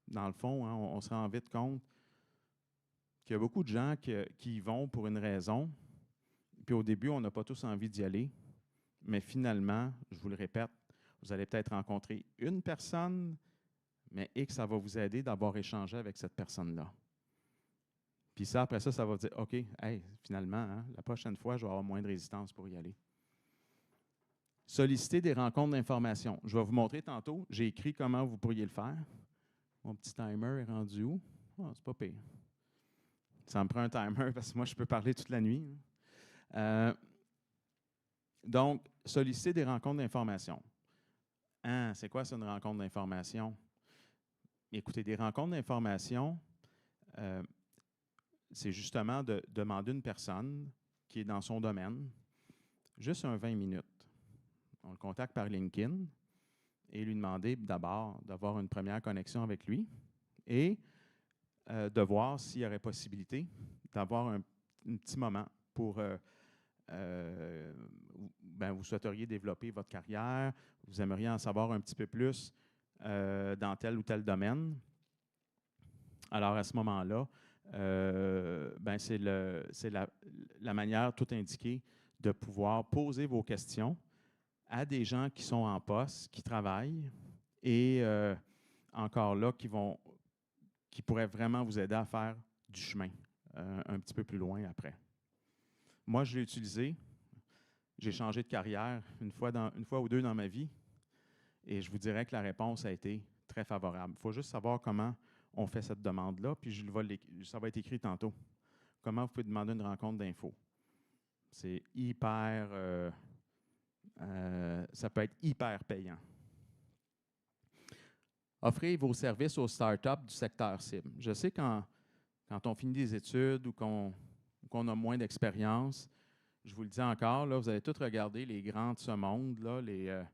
dans le fond, hein, on se rend vite compte qu'il y a beaucoup de gens qui y vont pour une raison. Puis au début, on n'a pas tous envie d'y aller. Mais finalement, je vous le répète, vous allez peut-être rencontrer une personne, mais et que ça va vous aider d'avoir échangé avec cette personne-là. Puis ça, après ça, ça va vous dire, OK, hey, finalement, hein, la prochaine fois, je vais avoir moins de résistance pour y aller. Solliciter des rencontres d'information. Je vais vous montrer tantôt, j'ai écrit comment vous pourriez le faire. Mon petit timer est rendu où? Oh, c'est pas pire. Ça me prend un timer parce que moi, je peux parler toute la nuit. Donc, solliciter des rencontres d'information. Hein, c'est quoi, ça, une rencontre d'information? Écoutez, des rencontres d'information, c'est justement de demander à une personne qui est dans son domaine, juste un 20 minutes. On le contacte par LinkedIn et lui demander d'abord d'avoir une première connexion avec lui et de voir s'il y aurait possibilité d'avoir un petit moment pour vous souhaiteriez développer votre carrière, vous aimeriez en savoir un petit peu plus dans tel ou tel domaine. Alors, à ce moment-là, c'est la manière tout indiquée de pouvoir poser vos questions à des gens qui sont en poste, qui travaillent et encore là, qui pourraient vraiment vous aider à faire du chemin un petit peu plus loin après. Moi, je l'ai utilisé. J'ai changé de carrière une fois ou deux dans ma vie et je vous dirais que la réponse a été très favorable. Il faut juste savoir comment on fait cette demande-là, puis ça va être écrit tantôt. Comment vous pouvez demander une rencontre d'info. C'est hyper... ça peut être hyper payant. Offrez vos services aux startups du secteur cible. Je sais quand on finit des études ou qu'on a moins d'expérience, je vous le dis encore, là, vous allez tous regarder les grands de ce monde, là, les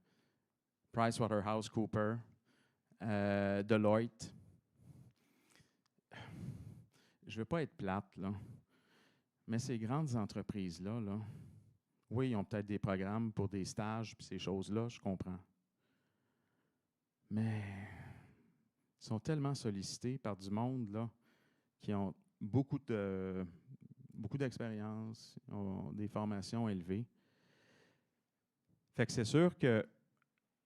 PricewaterhouseCoopers, Deloitte. Je ne veux pas être plate, là, mais ces grandes entreprises-là, là, oui, ils ont peut-être des programmes pour des stages et ces choses-là, je comprends. Mais ils sont tellement sollicités par du monde là, qui ont beaucoup d'expérience, ont des formations élevées. Fait que c'est sûr qu'à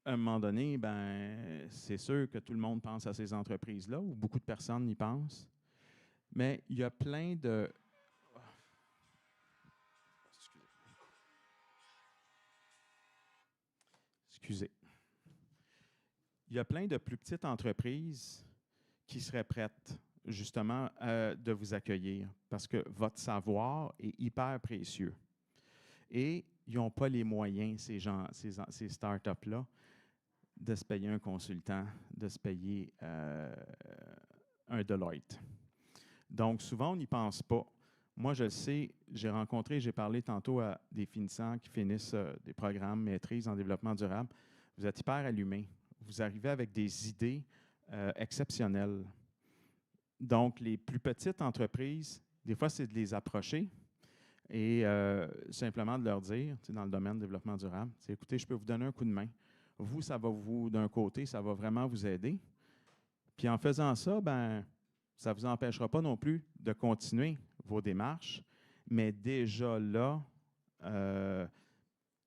un moment donné, c'est sûr que tout le monde pense à ces entreprises-là, ou beaucoup de personnes y pensent. Mais il y a plein de... Excusez. Il y a plein de plus petites entreprises qui seraient prêtes justement de vous accueillir parce que votre savoir est hyper précieux. Et ils n'ont pas les moyens, ces startups-là, de se payer un consultant, de se payer un Deloitte. Donc, souvent, on n'y pense pas. Moi, je le sais, j'ai parlé tantôt à des finissants qui finissent des programmes maîtrise en développement durable. Vous êtes hyper allumés. Vous arrivez avec des idées exceptionnelles. Donc, les plus petites entreprises, des fois, c'est de les approcher et simplement de leur dire, dans le domaine du développement durable, écoutez, je peux vous donner un coup de main. Vous, d'un côté, ça va vraiment vous aider. Puis en faisant ça, ça ne vous empêchera pas non plus de continuer vos démarches, mais déjà là,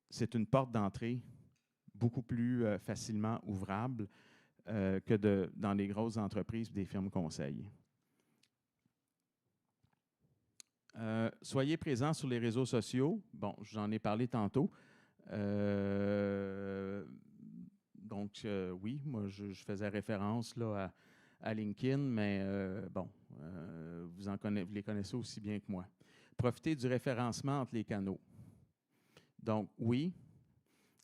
c'est une porte d'entrée beaucoup plus facilement ouvrable que dans les grosses entreprises et des firmes conseils. Soyez présents sur les réseaux sociaux. Bon, j'en ai parlé tantôt. Oui, moi, je faisais référence là, à LinkedIn, mais vous les connaissez aussi bien que moi. Profitez du référencement entre les canaux. Donc, oui,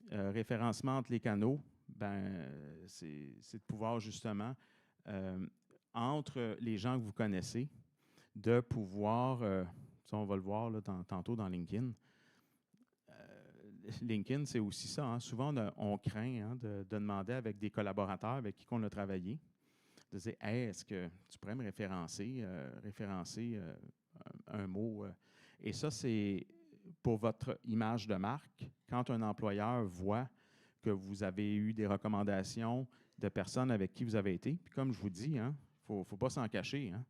référencement entre les canaux, c'est de pouvoir justement, entre les gens que vous connaissez, de pouvoir, ça on va le voir là, tantôt dans LinkedIn, LinkedIn, c'est aussi ça. Hein. Souvent, on craint de demander avec des collaborateurs avec qui on a travaillé, de dire hey, est-ce que tu pourrais me référencer un mot. Et ça, c'est pour votre image de marque. Quand un employeur voit que vous avez eu des recommandations de personnes avec qui vous avez été, puis comme je vous dis, il ne faut pas s'en cacher. Hein.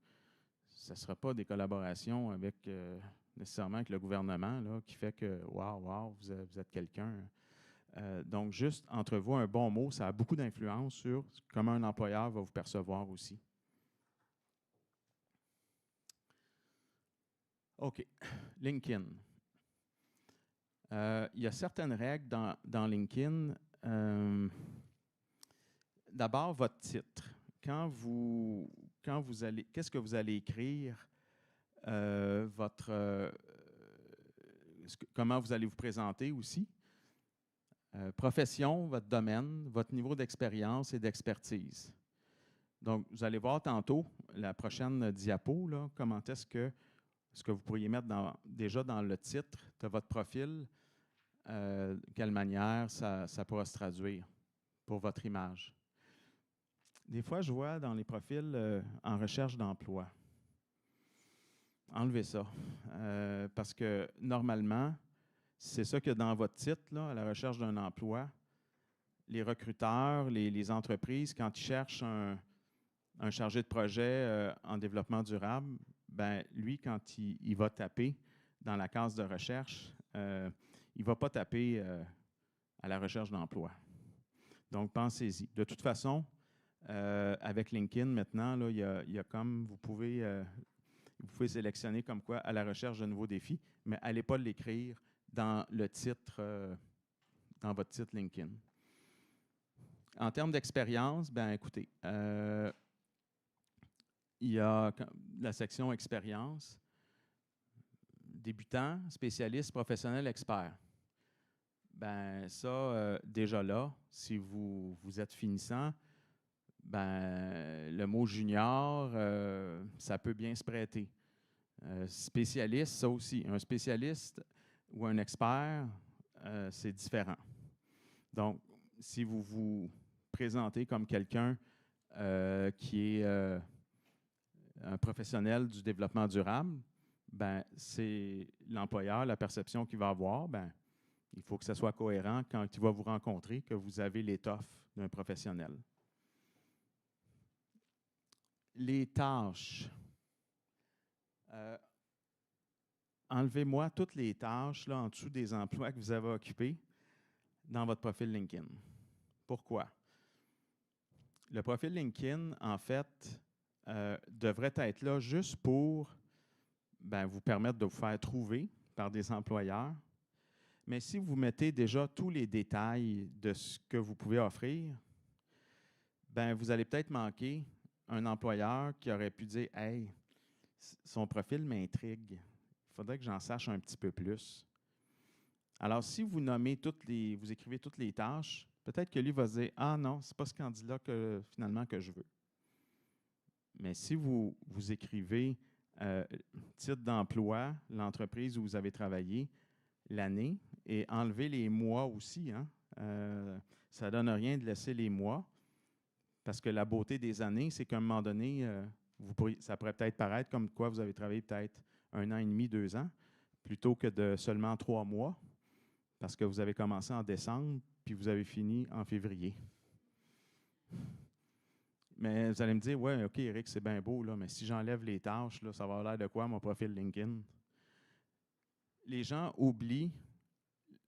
Ce ne sera pas des collaborations avec nécessairement avec le gouvernement là, qui fait que wow, vous êtes quelqu'un. Donc, juste entre vous, un bon mot, ça a beaucoup d'influence sur comment un employeur va vous percevoir aussi. OK. LinkedIn. Il y a certaines règles dans LinkedIn. D'abord, votre titre. Qu'est-ce que vous allez écrire? Comment vous allez vous présenter aussi? Profession, votre domaine, votre niveau d'expérience et d'expertise. Donc, vous allez voir tantôt, la prochaine diapo, là, comment est-ce que vous pourriez mettre déjà dans le titre de votre profil, de quelle manière ça pourra se traduire pour votre image. Des fois, je vois dans les profils en recherche d'emploi. Enlevez ça. Parce que normalement, c'est ça que dans votre titre, là, à la recherche d'un emploi, les recruteurs, les entreprises, quand ils cherchent un chargé de projet en développement durable, ben lui, quand il va taper dans la case de recherche, il ne va pas taper à la recherche d'emploi. Donc, pensez-y. De toute façon, avec LinkedIn, maintenant, là, il y a comme, vous pouvez sélectionner comme quoi à la recherche de nouveaux défis, mais n'allez pas l'écrire dans le titre, dans votre titre LinkedIn. En termes d'expérience, ben écoutez, il y a la section expérience, débutant, spécialiste, professionnel, expert. Ben ça, déjà là, si vous êtes finissant, ben le mot junior, ça peut bien se prêter. Spécialiste, ça aussi. Un spécialiste ou un expert, c'est différent. Donc, si vous vous présentez comme quelqu'un qui est un professionnel du développement durable, ben, c'est l'employeur, la perception qu'il va avoir, ben, il faut que ça soit cohérent quand il va vous rencontrer, que vous avez l'étoffe d'un professionnel. Les tâches. Enlevez-moi toutes les tâches là, en dessous des emplois que vous avez occupés dans votre profil LinkedIn. Pourquoi? Le profil LinkedIn, en fait, devrait être là juste pour vous permettre de vous faire trouver par des employeurs. Mais si vous mettez déjà tous les détails de ce que vous pouvez offrir, vous allez peut-être manquer un employeur qui aurait pu dire « Hey, son profil m'intrigue. Il faudrait que j'en sache un petit peu plus. » Alors, si vous vous écrivez toutes les tâches, peut-être que lui va se dire « Ah non, ce n'est pas ce candidat finalement que je veux. » Mais si vous écrivez titre d'emploi, l'entreprise où vous avez travaillé, l'année, et enlevez les mois aussi, ça ne donne rien de laisser les mois, parce que la beauté des années, c'est qu'à un moment donné, ça pourrait peut-être paraître comme quoi vous avez travaillé peut-être 1 an et demi, 2 ans, plutôt que de seulement 3 mois, parce que vous avez commencé en décembre, puis vous avez fini en février. Mais vous allez me dire, ouais, OK, Eric, c'est bien beau, là, mais si j'enlève les tâches, là, ça va avoir l'air de quoi, mon profil LinkedIn? Les gens oublient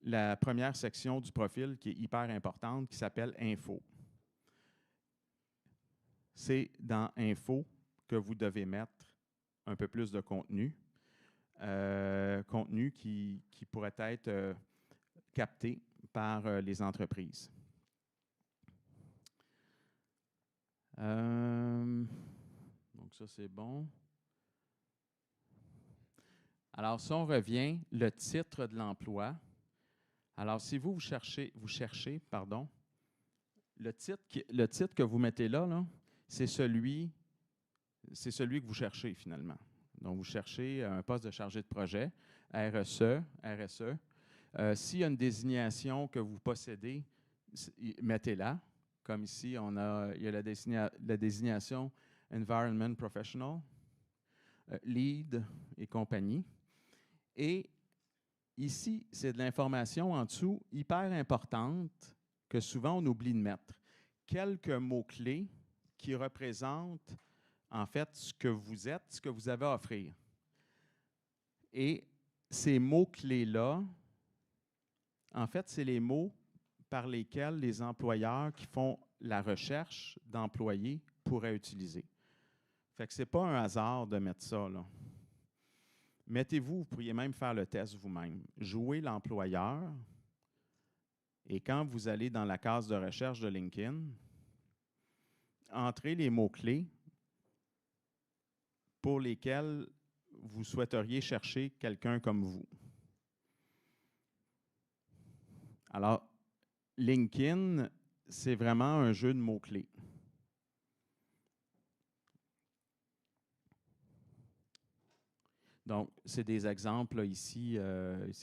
la première section du profil qui est hyper importante, qui s'appelle « Info ». C'est dans « Info » que vous devez mettre un peu plus de contenu, contenu qui pourrait être capté par les entreprises. Donc ça, c'est bon. Alors, si on revient, le titre de l'emploi. Alors, si vous cherchez, le titre que vous mettez là c'est celui que vous cherchez finalement. Donc, vous cherchez un poste de chargé de projet, RSE. S'il y a une désignation que vous possédez, mettez-la. Comme ici, il y a la désignation Environment Professional, Lead et compagnie. Et ici, c'est de l'information en dessous hyper importante que souvent on oublie de mettre. Quelques mots-clés qui représentent en fait ce que vous êtes, ce que vous avez à offrir. Et ces mots-clés-là, en fait, c'est les mots par lesquels les employeurs qui font la recherche d'employés pourraient utiliser. Fait que ce n'est pas un hasard de mettre ça, là. Mettez-vous, vous pourriez même faire le test vous-même. Jouez l'employeur et quand vous allez dans la case de recherche de LinkedIn, entrez les mots-clés pour lesquels vous souhaiteriez chercher quelqu'un comme vous. Alors, LinkedIn, c'est vraiment un jeu de mots-clés. Donc, c'est des exemples là, ici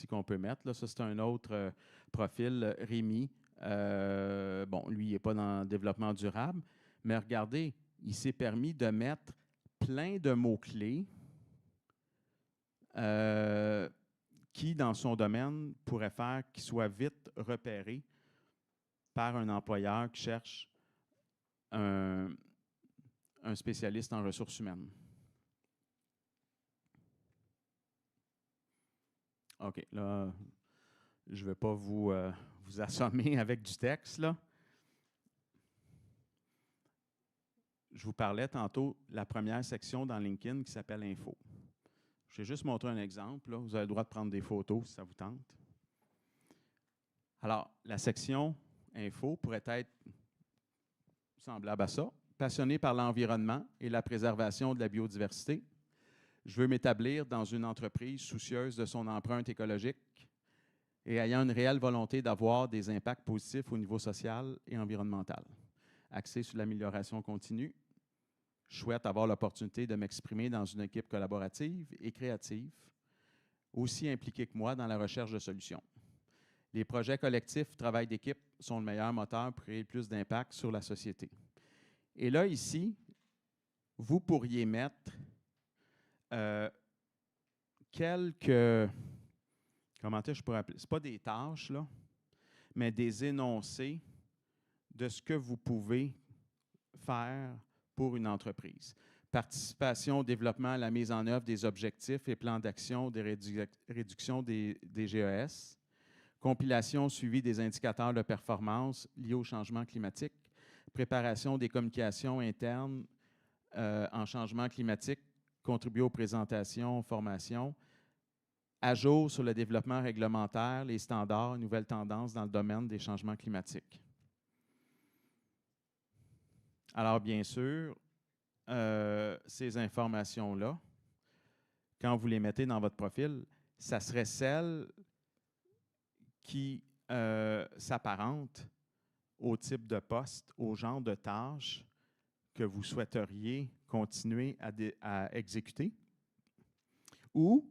qu'on peut mettre. Là. Ça, c'est un autre profil, Rémi. Bon, lui, il n'est pas dans le développement durable, mais regardez, il s'est permis de mettre plein de mots-clés qui, dans son domaine, pourraient faire qu'il soit vite repéré par un employeur qui cherche un spécialiste en ressources humaines. OK, là, je ne vais pas vous assommer avec du texte, là. Je vous parlais tantôt de la première section dans LinkedIn qui s'appelle Info. Je vais juste montrer un exemple. Là. Vous avez le droit de prendre des photos si ça vous tente. Alors, la section Info pourrait être semblable à ça. Passionné par l'environnement et la préservation de la biodiversité. Je veux m'établir dans une entreprise soucieuse de son empreinte écologique et ayant une réelle volonté d'avoir des impacts positifs au niveau social et environnemental. Axé sur l'amélioration continue. Je souhaite avoir l'opportunité de m'exprimer dans une équipe collaborative et créative, aussi impliquée que moi dans la recherche de solutions. Les projets collectifs, travail d'équipe sont le meilleur moteur pour créer plus d'impact sur la société. Et là, ici, vous pourriez mettre quelques, comment je pourrais appeler, ce n'est pas des tâches, là, mais des énoncés de ce que vous pouvez faire pour une entreprise. Participation au développement à la mise en œuvre des objectifs et plans d'action des réductions des GES. Compilation suivi des indicateurs de performance liés au changement climatique. Préparation des communications internes en changement climatique. Contribuer aux présentations, aux formations. À jour sur le développement réglementaire, les standards, nouvelles tendances dans le domaine des changements climatiques. Alors, bien sûr, ces informations-là, quand vous les mettez dans votre profil, ça serait celles qui s'apparentent au type de poste, au genre de tâches que vous souhaiteriez continuer à exécuter. Ou,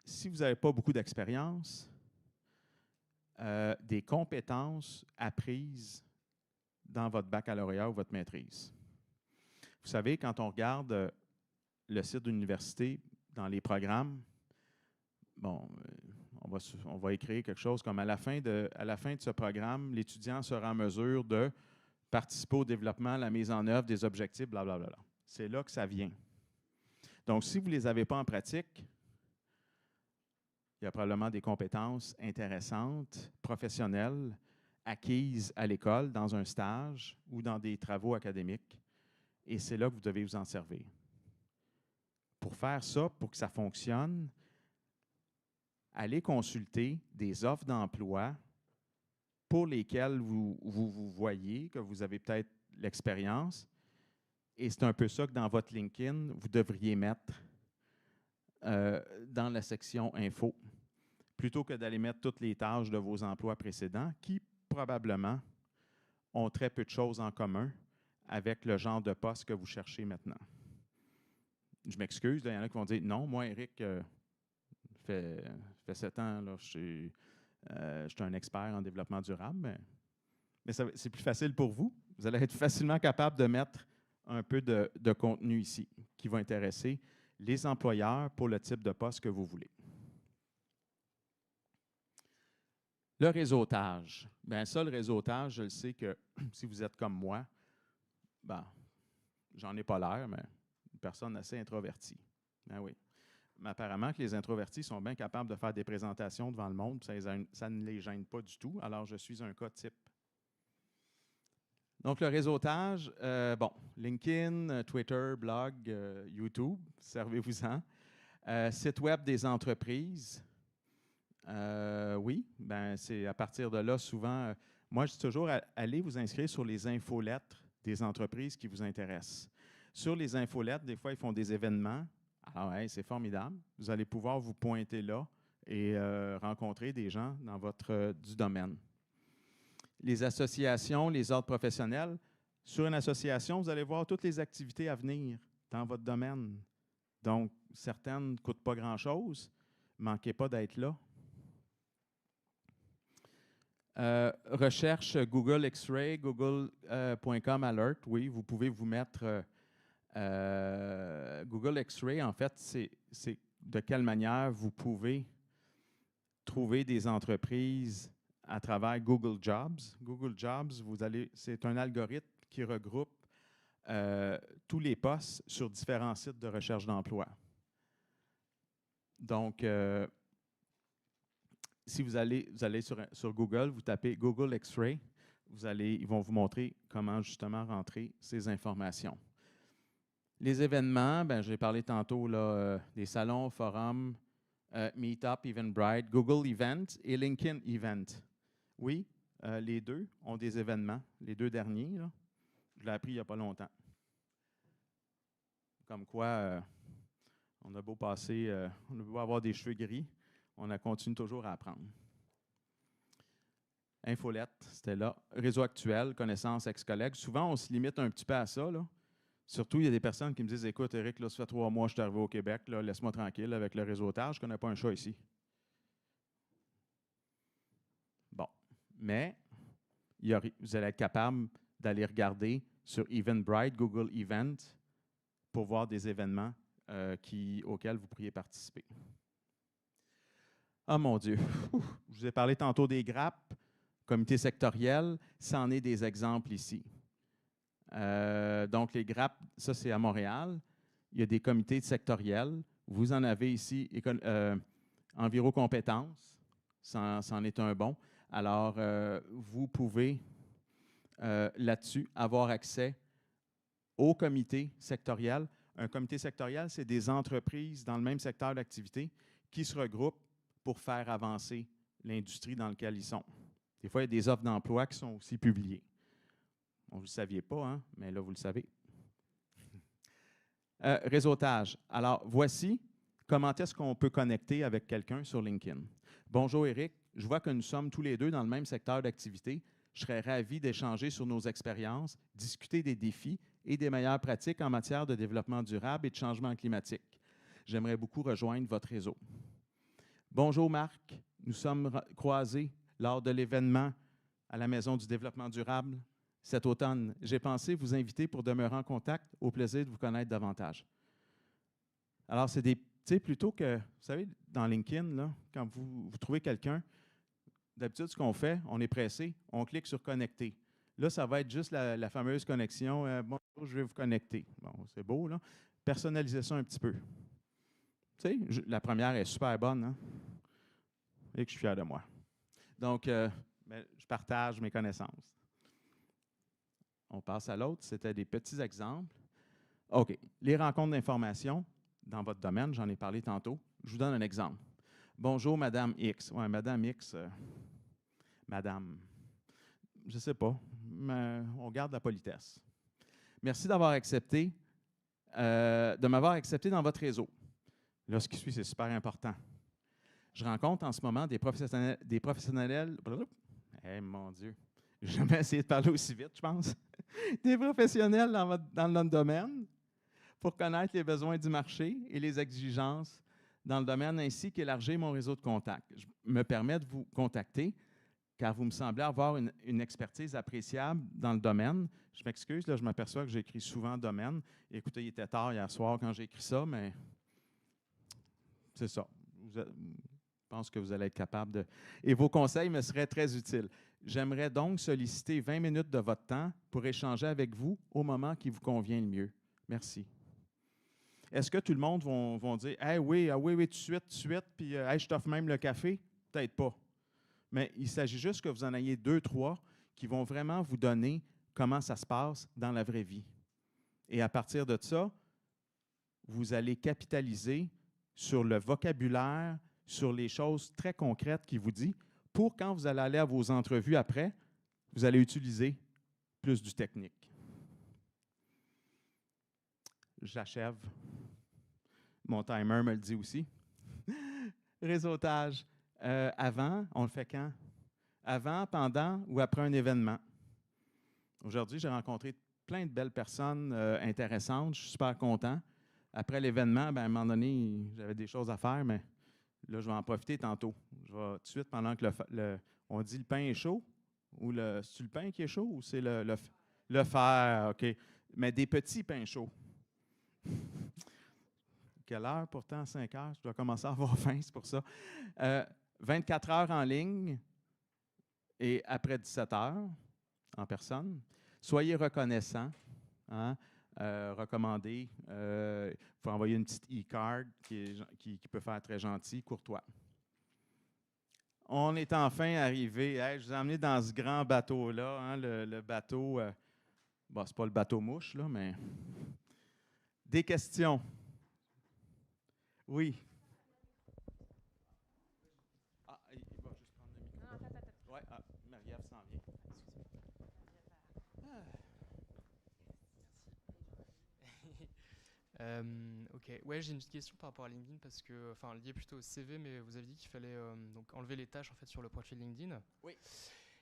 si vous n'avez pas beaucoup d'expérience, des compétences apprises dans votre baccalauréat ou votre maîtrise. Vous savez, quand on regarde le site d'université dans les programmes, bon, on va écrire quelque chose comme à la fin de ce programme, l'étudiant sera en mesure de participer au développement, à la mise en œuvre des objectifs, blablabla. C'est là que ça vient. Donc, si vous ne les avez pas en pratique, il y a probablement des compétences intéressantes, professionnelles, acquises à l'école, dans un stage ou dans des travaux académiques. Et c'est là que vous devez vous en servir. Pour faire ça, pour que ça fonctionne, allez consulter des offres d'emploi pour lesquelles vous voyez que vous avez peut-être l'expérience. Et c'est un peu ça que dans votre LinkedIn, vous devriez mettre dans la section Info, plutôt que d'aller mettre toutes les tâches de vos emplois précédents qui, probablement, ont très peu de choses en commun avec le genre de poste que vous cherchez maintenant. Je m'excuse, il y en a qui vont dire « Non, moi, Éric, fait fait 7 ans, là, je suis un expert en développement durable, mais c'est plus facile pour vous. Vous allez être facilement capable de mettre un peu de contenu ici qui va intéresser les employeurs pour le type de poste que vous voulez. Le réseautage. Bien, ça, le réseautage, je le sais que si vous êtes comme moi, ben, j'en ai pas l'air, mais une personne assez introvertie. Ben oui. Mais apparemment que les introvertis sont bien capables de faire des présentations devant le monde, ça ne les gêne pas du tout. Alors, je suis un cas type. Donc, le réseautage, bon, LinkedIn, Twitter, blog, YouTube, servez-vous-en. Site web des entreprises. Oui, ben c'est à partir de là, souvent, moi, je dis toujours, allez vous inscrire sur les infolettres des entreprises qui vous intéressent. Sur les infolettres, des fois, ils font des événements. Alors, hey, c'est formidable. Vous allez pouvoir vous pointer là et rencontrer des gens dans votre du domaine. Les associations, les ordres professionnels. Sur une association, vous allez voir toutes les activités à venir dans votre domaine. Donc, certaines ne coûtent pas grand-chose. Ne manquez pas d'être là. Recherche Google X-Ray, Google.com Alert. Oui, vous pouvez vous mettre Google X-Ray. En fait, c'est de quelle manière vous pouvez trouver des entreprises à travers Google Jobs. Google Jobs, c'est un algorithme qui regroupe tous les postes sur différents sites de recherche d'emploi. Donc, si vous allez sur Google, vous tapez Google X-Ray, ils vont vous montrer comment justement rentrer ces informations. Les événements, ben, j'ai parlé tantôt là, des salons, forums, Meetup, Eventbrite, Google Event et LinkedIn Event. Oui, les deux ont des événements, les deux derniers. Là, je l'ai appris il n'y a pas longtemps. Comme quoi, on a beau passer, on a beau avoir des cheveux gris, on continue toujours à apprendre. Infolette, c'était là. Réseau actuel, connaissances, ex-collègues. Souvent, on se limite un petit peu à ça. Là. Surtout, il y a des personnes qui me disent « Écoute, Éric, là, ça fait 3 mois que je suis arrivé au Québec, laisse-moi tranquille avec le réseautage, je ne connais pas un chat ici. » Bon, mais vous allez être capable d'aller regarder sur Eventbrite, Google Event, pour voir des événements auxquels vous pourriez participer. Ah mon Dieu, je vous ai parlé tantôt des grappes, comité sectoriel, ça en est des exemples ici. Donc les grappes, ça c'est à Montréal, il y a des comités sectoriels, vous en avez ici, Envirocompétences, ça en est un bon. Alors vous pouvez là-dessus avoir accès au comité sectoriel. Un comité sectoriel, c'est des entreprises dans le même secteur d'activité qui se regroupent pour faire avancer l'industrie dans laquelle ils sont. Des fois, il y a des offres d'emploi qui sont aussi publiées. Bon, vous ne le saviez pas, hein, mais là, vous le savez. Réseautage. Alors, voici comment est-ce qu'on peut connecter avec quelqu'un sur LinkedIn. Bonjour, Éric. Je vois que nous sommes tous les deux dans le même secteur d'activité. Je serais ravi d'échanger sur nos expériences, discuter des défis et des meilleures pratiques en matière de développement durable et de changement climatique. J'aimerais beaucoup rejoindre votre réseau. Bonjour Marc, nous sommes croisés lors de l'événement à la Maison du développement durable cet automne. J'ai pensé vous inviter pour demeurer en contact, au plaisir de vous connaître davantage. Alors, c'est tu sais, plutôt que, vous savez, dans LinkedIn, là, quand vous trouvez quelqu'un, d'habitude, ce qu'on fait, on est pressé, on clique sur « Connecter ». Là, ça va être juste la fameuse connexion « Bonjour, je vais vous connecter ». Bon, c'est beau, là. Personnalisez ça un petit peu. Tu sais, la première est super bonne, hein? Et que je suis fier de moi. Donc, je partage mes connaissances. On passe à l'autre. C'était des petits exemples. OK. Les rencontres d'information dans votre domaine, j'en ai parlé tantôt. Je vous donne un exemple. Bonjour, Madame X. Oui, Madame X. Madame. Je ne sais pas, mais on garde la politesse. Merci d'avoir accepté, de m'avoir accepté dans votre réseau. Là, ce qui suit, c'est super important. Je rencontre en ce moment des professionnels. Eh mon Dieu, j'ai jamais essayé de parler aussi vite, je pense. Des professionnels dans notre domaine pour connaître les besoins du marché et les exigences dans le domaine ainsi qu'élargir mon réseau de contacts. Je me permets de vous contacter car vous me semblez avoir une expertise appréciable dans le domaine. Je m'excuse, là, je m'aperçois que j'écris souvent domaine. Écoutez, il était tard hier soir quand j'ai écrit ça, mais c'est ça. Je pense que vous allez être capable de... Et vos conseils me seraient très utiles. J'aimerais donc solliciter 20 minutes de votre temps pour échanger avec vous au moment qui vous convient le mieux. Merci. Est-ce que tout le monde va dire « Hey, oui, ah oui, tout de suite, puis hey, je t'offre même le café? » Peut-être pas. Mais il s'agit juste que vous en ayez 2, 3 qui vont vraiment vous donner comment ça se passe dans la vraie vie. Et à partir de ça, vous allez capitaliser sur le vocabulaire, sur les choses très concrètes qu'il vous dit, pour quand vous allez aller à vos entrevues après, vous allez utiliser plus du technique. J'achève. Mon timer me le dit aussi. Réseautage. Avant, on le fait quand? Avant, pendant ou après un événement. Aujourd'hui, j'ai rencontré plein de belles personnes intéressantes. Je suis super content. Après l'événement, ben, à un moment donné, j'avais des choses à faire, mais là, je vais en profiter tantôt. Je vais tout de suite, pendant que on dit le pain est chaud, ou c'est-tu le pain qui est chaud ou c'est le fer? OK. Mais des petits pains chauds. Quelle heure pourtant? 5 heures. Je dois commencer à avoir faim, c'est pour ça. 24 heures en ligne et après 17 heures en personne. Soyez reconnaissants. Hein? Recommandez. Il faut envoyer une petite e-card qui peut faire très gentil, courtois. On est enfin arrivé. Hey, je vous ai emmené dans ce grand bateau-là. Hein, le bateau, bon, c'est pas le bateau mouche, là, mais des questions. Oui. Ah, il va juste prendre le micro. Non, attends. Ouais, Marie-Ève s'en vient. Ok, ouais, j'ai une petite question par rapport à LinkedIn parce que, enfin, lié plutôt au CV, mais vous avez dit qu'il fallait donc enlever les tâches en fait sur le profil LinkedIn. Oui.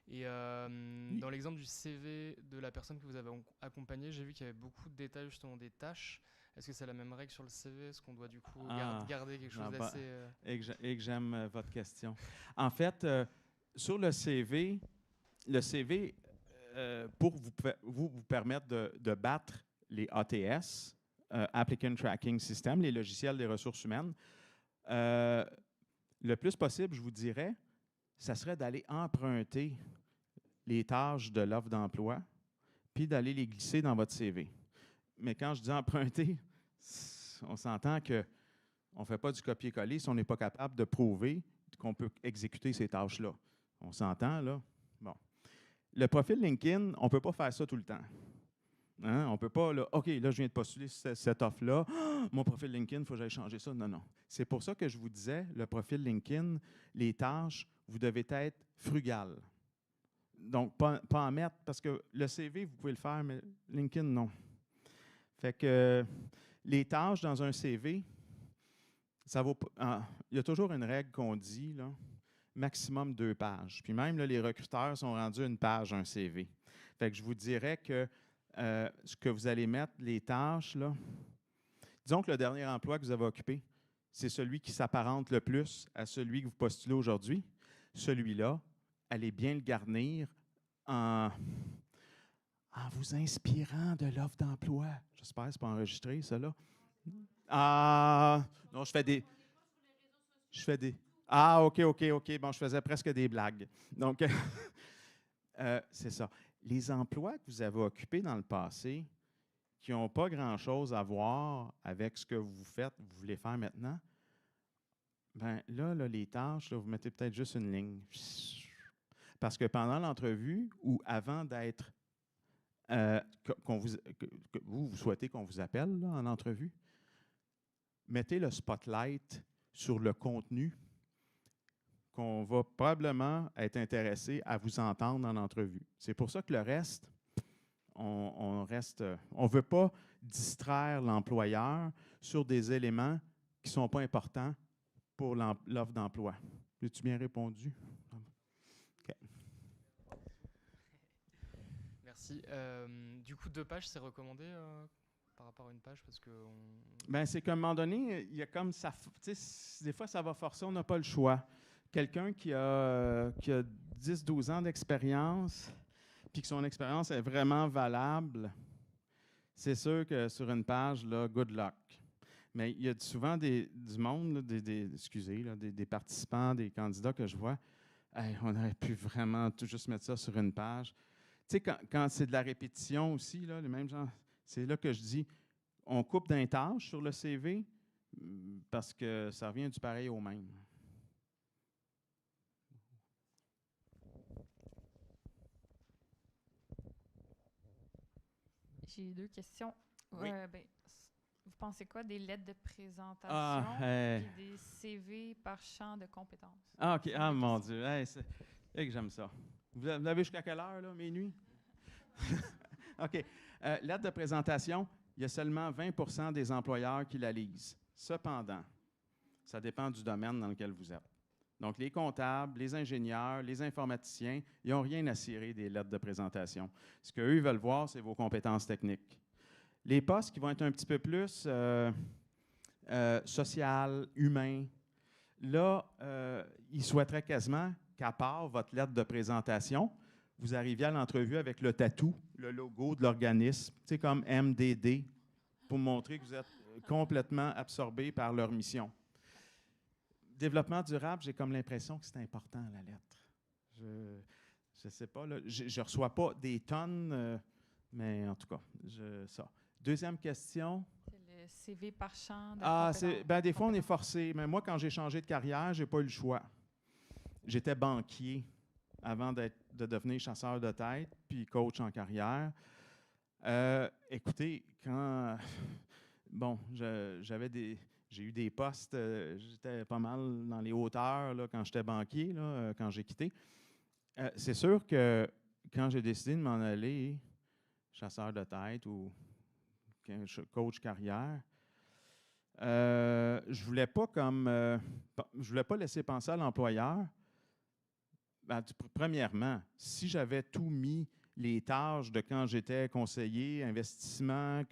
Et Oui. dans l'exemple du CV de la personne que vous avez accompagnée, j'ai vu qu'il y avait beaucoup de détails justement des tâches. Est-ce que c'est la même règle sur le CV? Est-ce qu'on doit du coup garder quelque chose d'assez... Et que j'aime votre question. En fait, sur le CV, pour vous permettre de battre les ATS, Applicant Tracking System, les logiciels des ressources humaines, le plus possible, je vous dirais, ça serait d'aller emprunter les tâches de l'offre d'emploi, puis d'aller les glisser dans votre CV. Mais quand je dis emprunter, on s'entend qu'on ne fait pas du copier-coller si on n'est pas capable de prouver qu'on peut exécuter ces tâches-là. On s'entend, là? Bon. Le profil LinkedIn, on ne peut pas faire ça tout le temps. Hein? On ne peut pas, là, OK, là, je viens de postuler cette offre-là. Mon profil LinkedIn, il faut que j'aille changer ça. Non, non. C'est pour ça que je vous disais, le profil LinkedIn, les tâches, vous devez être frugal. Donc, pas en mettre, parce que le CV, vous pouvez le faire, mais LinkedIn, non. Fait que les tâches dans un CV, ça vaut pas. Il y a toujours une règle qu'on dit, là, maximum 2 pages. Puis même, là, les recruteurs sont rendus une page, un CV. Fait que je vous dirais que ce que vous allez mettre, les tâches, là, disons que le dernier emploi que vous avez occupé, c'est celui qui s'apparente le plus à celui que vous postulez aujourd'hui. Celui-là, allez bien le garnir en vous inspirant de l'offre d'emploi. J'espère que ce n'est pas enregistré, ça, là. Non, je fais des... Ah, OK. Bon, je faisais presque des blagues. Donc, c'est ça. Les emplois que vous avez occupés dans le passé, qui n'ont pas grand-chose à voir avec ce que vous faites, vous voulez faire maintenant, bien là, les tâches, là, vous mettez peut-être juste une ligne. Parce que pendant l'entrevue ou avant d'être que vous souhaitez qu'on vous appelle là, en entrevue, mettez le spotlight sur le contenu qu'on va probablement être intéressé à vous entendre en entrevue. C'est pour ça que le reste, on ne veut pas distraire l'employeur sur des éléments qui ne sont pas importants pour l'offre d'emploi. As-tu bien répondu? OK. Merci. Du coup, 2 pages, c'est recommandé par rapport à une page parce que Ben, c'est qu'à un moment donné, il y a comme ça. Des fois, ça va forcer, on n'a pas le choix. Quelqu'un qui a 10-12 ans d'expérience, puis que son expérience est vraiment valable, c'est sûr que sur une page, là, good luck. Mais il y a souvent du monde, là, des participants, des candidats que je vois, hey, on aurait pu vraiment tout juste mettre ça sur une page. Tu sais, quand c'est de la répétition aussi, là, le même genre, c'est là que je dis, on coupe d'un tâche sur le CV parce que ça revient du pareil au même. J'ai 2 questions. Oui. Vous pensez quoi des lettres de présentation et des CV par champ de compétences? Ah, OK. Ah, mon Dieu. Hey, c'est que j'aime ça. Vous l'avez jusqu'à quelle heure, là, minuit? OK. Lettre de présentation, il y a seulement 20 des employeurs qui la lisent. Cependant, ça dépend du domaine dans lequel vous êtes. Donc, les comptables, les ingénieurs, les informaticiens, ils n'ont rien à cirer des lettres de présentation. Ce qu'eux veulent voir, c'est vos compétences techniques. Les postes qui vont être un petit peu plus social, humain, là, ils souhaiteraient quasiment qu'à part votre lettre de présentation, vous arriviez à l'entrevue avec le tatou, le logo de l'organisme, tu sais, comme MDD, pour montrer que vous êtes complètement absorbé par leur mission. Développement durable, j'ai comme l'impression que c'est important, la lettre. Je ne sais pas, là, je ne reçois pas des tonnes, mais en tout cas, ça. Deuxième question. C'est le CV par champ de compétences. Des fois, on est forcé. Mais moi, quand j'ai changé de carrière, je n'ai pas eu le choix. J'étais banquier avant de devenir chasseur de tête, puis coach en carrière. Écoutez, quand... Bon, j'ai eu des postes, j'étais pas mal dans les hauteurs là, quand j'étais banquier, là, quand j'ai quitté. C'est sûr que quand j'ai décidé de m'en aller chasseur de tête ou coach carrière, je voulais pas laisser penser à l'employeur. Premièrement, si j'avais tout mis les tâches de quand j'étais conseiller, investissement,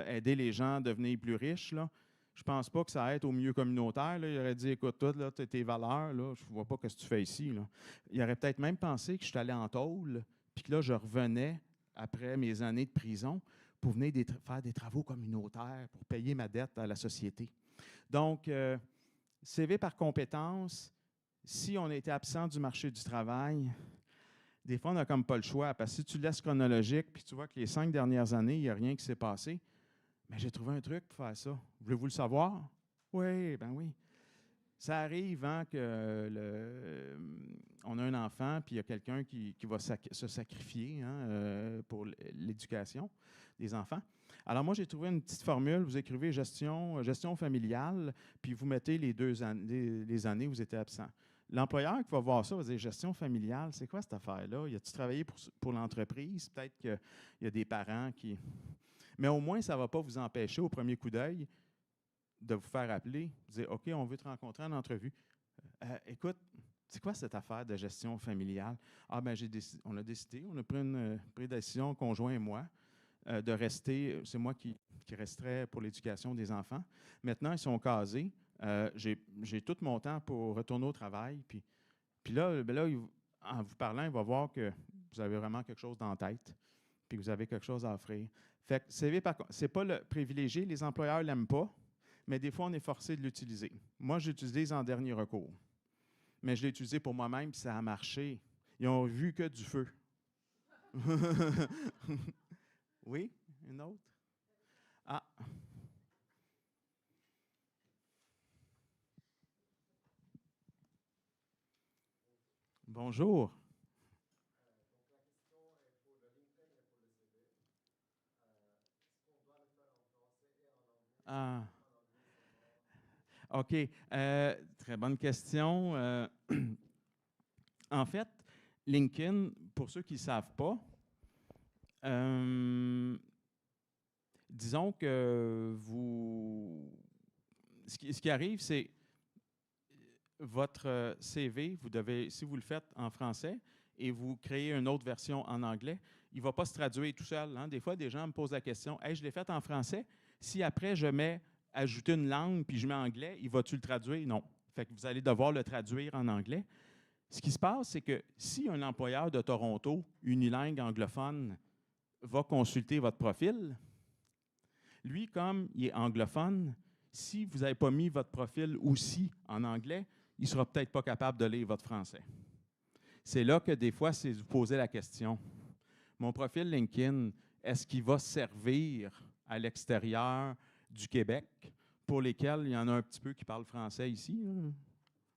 aider les gens à devenir plus riches, là, je ne pense pas que ça aide au milieu communautaire. Là. Il aurait dit, écoute, toi, là, tes valeurs, là, je ne vois pas ce que tu fais ici. Là. Il aurait peut-être même pensé que je suis allé en tôle, puis que là, je revenais après mes années de prison pour venir faire des travaux communautaires, pour payer ma dette à la société. Donc, CV par compétence, si on était absent du marché du travail, des fois, on n'a comme pas le choix. Parce que si tu laisses chronologique, puis tu vois que les 5 dernières années, il n'y a rien qui s'est passé, mais j'ai trouvé un truc pour faire ça. Voulez-vous le savoir? Oui, ben oui. Ça arrive hein, on a un enfant, puis il y a quelqu'un qui va se sacrifier hein, pour l'éducation des enfants. Alors moi, j'ai trouvé une petite formule. Vous écrivez gestion familiale, puis vous mettez les années où vous étiez absent. L'employeur qui va voir ça va dire gestion familiale, c'est quoi cette affaire-là? Y a-tu travaillé pour l'entreprise? Peut-être qu'il y a des parents qui. Mais au moins, ça ne va pas vous empêcher au premier coup d'œil de vous faire appeler, de dire OK, on veut te rencontrer en entrevue. Écoute, c'est quoi cette affaire de gestion familiale? Ah, bien, on a décidé, on a pris une décision, conjoint et moi, de rester, c'est moi qui resterai pour l'éducation des enfants. Maintenant, ils sont casés. J'ai tout mon temps pour retourner au travail. Puis là, en vous parlant, il va voir que vous avez vraiment quelque chose dans la tête, puis que vous avez quelque chose à offrir. Fait que c'est pas le privilégié, les employeurs ne l'aiment pas, mais des fois, on est forcé de l'utiliser. Moi, j'utilise en dernier recours. Mais je l'ai utilisé pour moi-même, puis ça a marché. Ils n'ont vu que du feu. Oui, une autre? Ah. Bonjour. Ah. OK. Très bonne question. En fait, LinkedIn, pour ceux qui ne savent pas, disons que ce qui arrive, c'est votre CV, si vous le faites en français et vous créez une autre version en anglais, il ne va pas se traduire tout seul. Hein. Des fois, des gens me posent la question, « Hey, je l'ai fait en français. Si après, je mets ajouter une langue puis je mets anglais, il va-tu le traduire? » Non. Fait que vous allez devoir le traduire en anglais. Ce qui se passe, c'est que si un employeur de Toronto, unilingue anglophone, va consulter votre profil, lui, comme il est anglophone, si vous n'avez pas mis votre profil aussi en anglais, il ne sera peut-être pas capable de lire votre français. C'est là que des fois, c'est vous poser la question. Mon profil LinkedIn, est-ce qu'il va servir à l'extérieur du Québec, pour lesquels il y en a un petit peu qui parlent français ici? Là?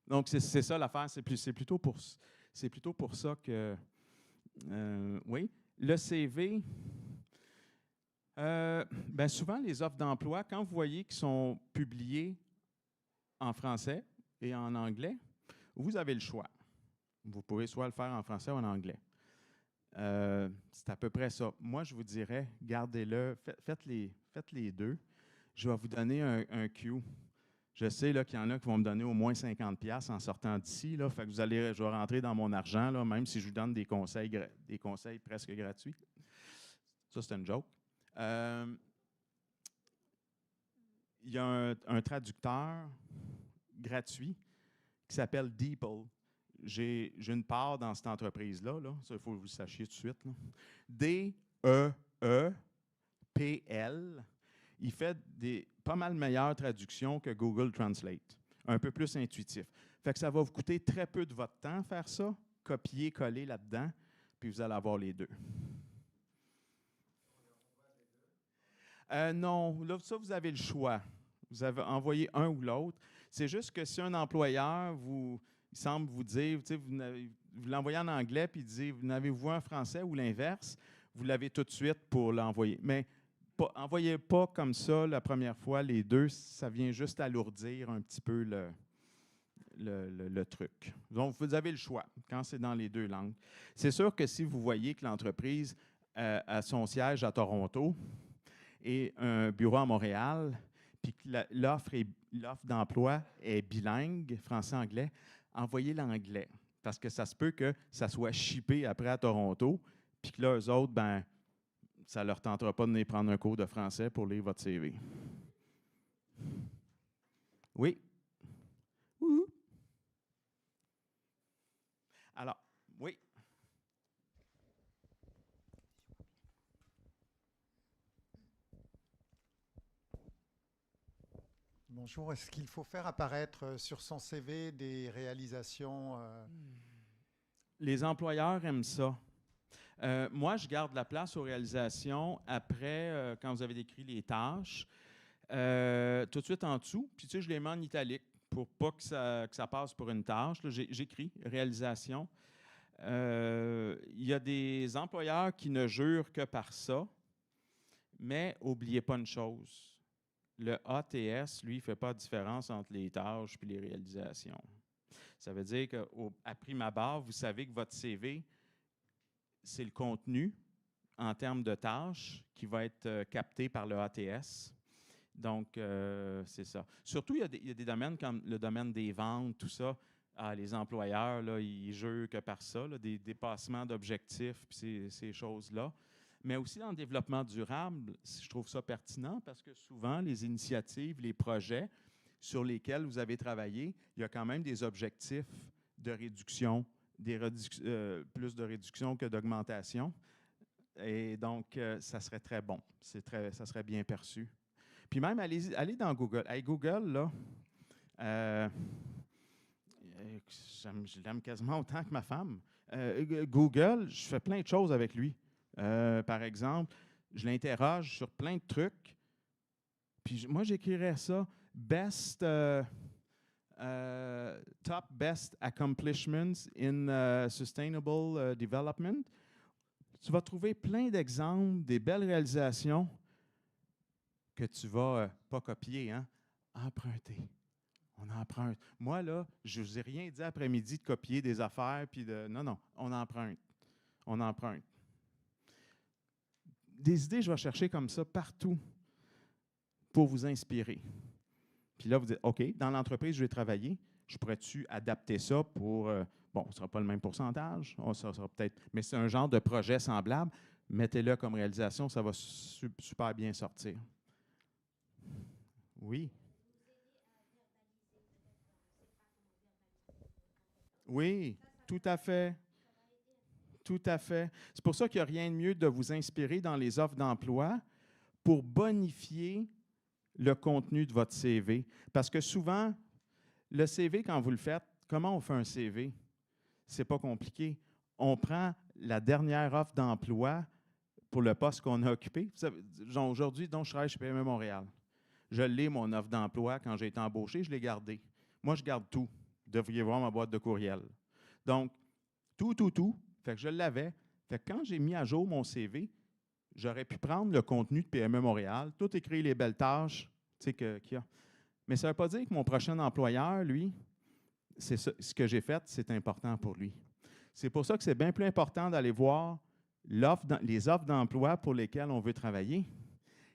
Donc, c'est ça l'affaire. C'est plutôt pour ça que... oui. Le CV... ben souvent, les offres d'emploi, quand vous voyez qu'ils sont publiées en français et en anglais, vous avez le choix. Vous pouvez soit le faire en français ou en anglais. C'est à peu près ça. Moi, je vous dirais, gardez-le, faites les deux. Je vais vous donner un cue. Je sais qu'il y en a qui vont me donner au moins 50$ en sortant d'ici. Fait que je vais rentrer dans mon argent, là, même si je vous donne des conseils presque gratuits. Ça, c'est une joke. Il y a un traducteur gratuit qui s'appelle DeepL. J'ai une part dans cette entreprise-là. Là. Ça, il faut que vous le sachiez tout de suite. Là. DeepL. Il fait des pas mal meilleures traductions que Google Translate. Un peu plus intuitif. Fait que ça va vous coûter très peu de votre temps faire ça, copier, coller là-dedans, puis vous allez avoir les deux. Non, là, ça, vous avez le choix. Vous avez envoyé un ou l'autre. C'est juste que si un employeur il semble vous dire, vous l'envoyez en anglais, puis il dit, vous n'avez-vous un français ou l'inverse, vous l'avez tout de suite pour l'envoyer. Mais envoyez pas comme ça la première fois les deux, ça vient juste alourdir un petit peu le truc. Donc, vous avez le choix quand c'est dans les deux langues. C'est sûr que si vous voyez que l'entreprise a son siège à Toronto et un bureau à Montréal, puis que l'offre d'emploi est bilingue, français-anglais, envoyez l'anglais. Parce que ça se peut que ça soit shippé après à Toronto, puis que là, eux autres, ben, ça ne leur tentera pas de venir prendre un cours de français pour lire votre CV. Oui? Alors, oui. Bonjour, est-ce qu'il faut faire apparaître sur son CV des réalisations? Les employeurs aiment ça. Moi, je garde la place aux réalisations après, quand vous avez décrit les tâches, tout de suite en dessous. Puis, tu sais, je les mets en italique pour pas que ça passe pour une tâche. J'écris « réalisation ». Il y a des employeurs qui ne jurent que par ça, mais n'oubliez pas une chose. Le ATS, lui, ne fait pas de différence entre les tâches et les réalisations. Ça veut dire qu'à prime abord, vous savez que votre CV, c'est le contenu en termes de tâches qui va être capté par le ATS. Donc, c'est ça. Surtout, il y a des domaines comme le domaine des ventes, tout ça. Les employeurs, là, ils jurent que par ça, là, des dépassements d'objectifs puis ces choses-là. Mais aussi dans le développement durable, je trouve ça pertinent parce que souvent, les initiatives, les projets sur lesquels vous avez travaillé, il y a quand même des objectifs de réduction, plus de réduction que d'augmentation. Et donc, ça serait très bon. Ça serait bien perçu. Puis même, allez dans Google. Hey, Google, là, je l'aime quasiment autant que ma femme. Google, je fais plein de choses avec lui. Par exemple, je l'interroge sur plein de trucs. Puis moi, j'écrirais ça, top best accomplishments in sustainable development. Tu vas trouver plein d'exemples, des belles réalisations que tu vas pas copier, hein, emprunter. On emprunte. Moi, là, je ne vous ai rien dit après-midi de copier des affaires. Non, on emprunte. On emprunte. Des idées, je vais chercher comme ça partout pour vous inspirer. Puis là, vous dites, OK, dans l'entreprise où je vais travailler, je pourrais-tu adapter ça pour... bon, ce ne sera pas le même pourcentage, ça sera peut-être... Mais c'est un genre de projet semblable. mettez-le comme réalisation, ça va super bien sortir. Oui. Oui, tout à fait. Tout à fait. C'est pour ça qu'il n'y a rien de mieux de vous inspirer dans les offres d'emploi pour bonifier le contenu de votre CV. Parce que souvent, le CV, quand vous le faites, comment on fait un CV? C'est pas compliqué. On prend la dernière offre d'emploi pour le poste qu'on a occupé. Aujourd'hui, donc, je travaille chez PME Montréal. Je l'ai, mon offre d'emploi, quand j'ai été embauché, je l'ai gardée. Moi, je garde tout. Vous devriez voir ma boîte de courriel. Donc, tout. Fait que je l'avais. Fait que quand j'ai mis à jour mon CV, j'aurais pu prendre le contenu de PME Montréal, tout écrire les belles tâches qu'il y a. Mais ça ne veut pas dire que mon prochain employeur, lui, ce que j'ai fait, c'est important pour lui. C'est pour ça que c'est bien plus important d'aller voir les offres d'emploi pour lesquelles on veut travailler.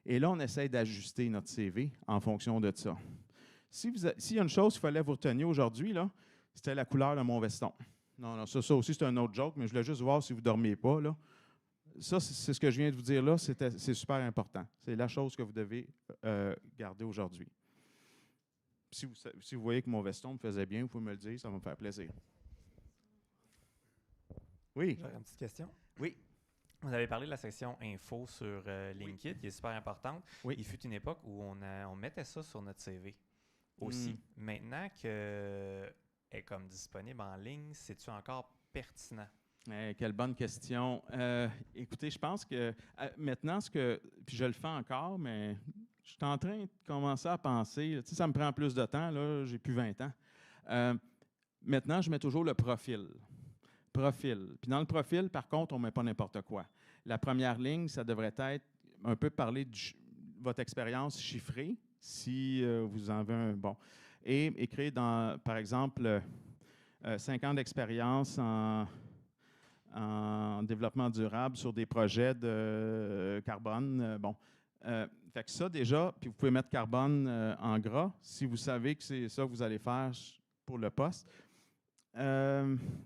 Et là, on essaie d'ajuster notre CV en fonction de ça. S'il y a une chose qu'il fallait vous retenir aujourd'hui, c'était la couleur de mon veston. Non, ça aussi, c'est un autre joke, mais je voulais juste voir si vous ne dormiez pas, là. Ça, c'est ce que je viens de vous dire là, c'est super important. C'est la chose que vous devez garder aujourd'hui. Si vous voyez que mon veston me faisait bien, vous pouvez me le dire, ça va me faire plaisir. Oui. J'aurais une petite question. Oui. Vous avez parlé de la section info sur LinkedIn, qui est super importante. Oui. Il fut une époque où on mettait ça sur notre CV aussi. Maintenant qu'elle est comme disponible en ligne, c'est-tu encore pertinent? Quelle bonne question. Écoutez, je pense que maintenant, puis je le fais encore, mais je suis en train de commencer à penser, ça me prend plus de temps, là, j'ai plus 20 ans. Maintenant, je mets toujours le profil. Puis dans le profil, par contre, on ne met pas n'importe quoi. La première ligne, ça devrait être un peu parler de votre expérience chiffrée, si vous en avez un bon. Et écrire par exemple, 5 ans d'expérience en développement durable sur des projets de carbone. Fait que ça déjà, puis vous pouvez mettre carbone en gras si vous savez que c'est ça que vous allez faire pour le poste.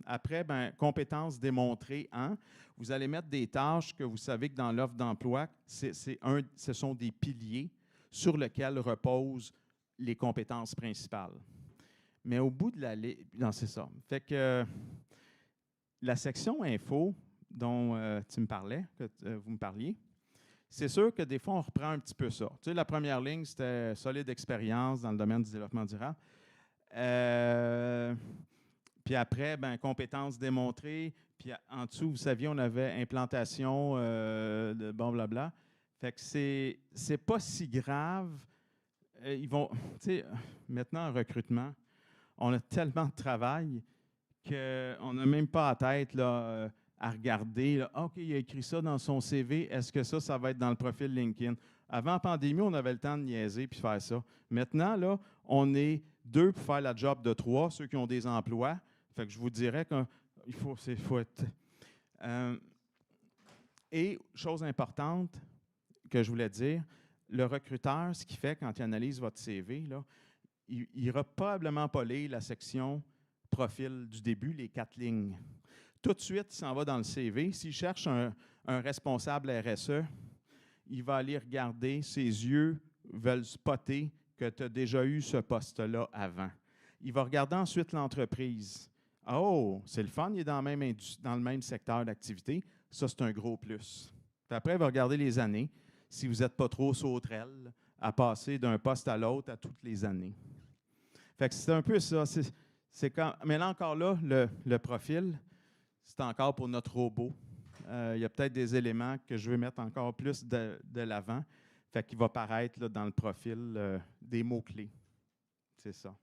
Après, compétences démontrées en. Vous allez mettre des tâches que vous savez que dans l'offre d'emploi, ce sont des piliers sur lesquels reposent les compétences principales. Mais au bout de la ligne, non, c'est ça. Fait que la section info dont tu me parlais, que vous me parliez, c'est sûr que des fois, on reprend un petit peu ça. Tu sais, la première ligne, c'était solide expérience dans le domaine du développement durable. Puis après, compétences démontrées. Puis en dessous, vous saviez, on avait implantation de bon blabla. Fait que c'est pas si grave. Ils vont, tu sais, maintenant en recrutement, on a tellement de travail qu'on n'a même pas à tête là, à regarder. Là, OK, il a écrit ça dans son CV. Est-ce que ça va être dans le profil LinkedIn? Avant la pandémie, on avait le temps de niaiser puis faire ça. Maintenant, là, on est 2 pour faire la job de 3, ceux qui ont des emplois. Fait que je vous dirais qu'il faut être... et, chose importante que je voulais dire, le recruteur, ce qu'il fait quand il analyse votre CV, là, il n'ira probablement pas lire la section profil du début, les 4 lignes. Tout de suite, il s'en va dans le CV. S'il cherche un responsable RSE, il va aller regarder, ses yeux veulent spotter que tu as déjà eu ce poste-là avant. Il va regarder ensuite l'entreprise. Oh, c'est le fun, il est dans le même secteur d'activité. Ça, c'est un gros plus. Puis après, il va regarder les années, si vous n'êtes pas trop sauterelle à passer d'un poste à l'autre à toutes les années. Fait que c'est un peu ça. Mais là, encore là, le profil, c'est encore pour notre robot. Il y a peut-être des éléments que je veux mettre encore plus de l'avant. Fait qu'il va paraître là, dans le profil des mots-clés. C'est ça.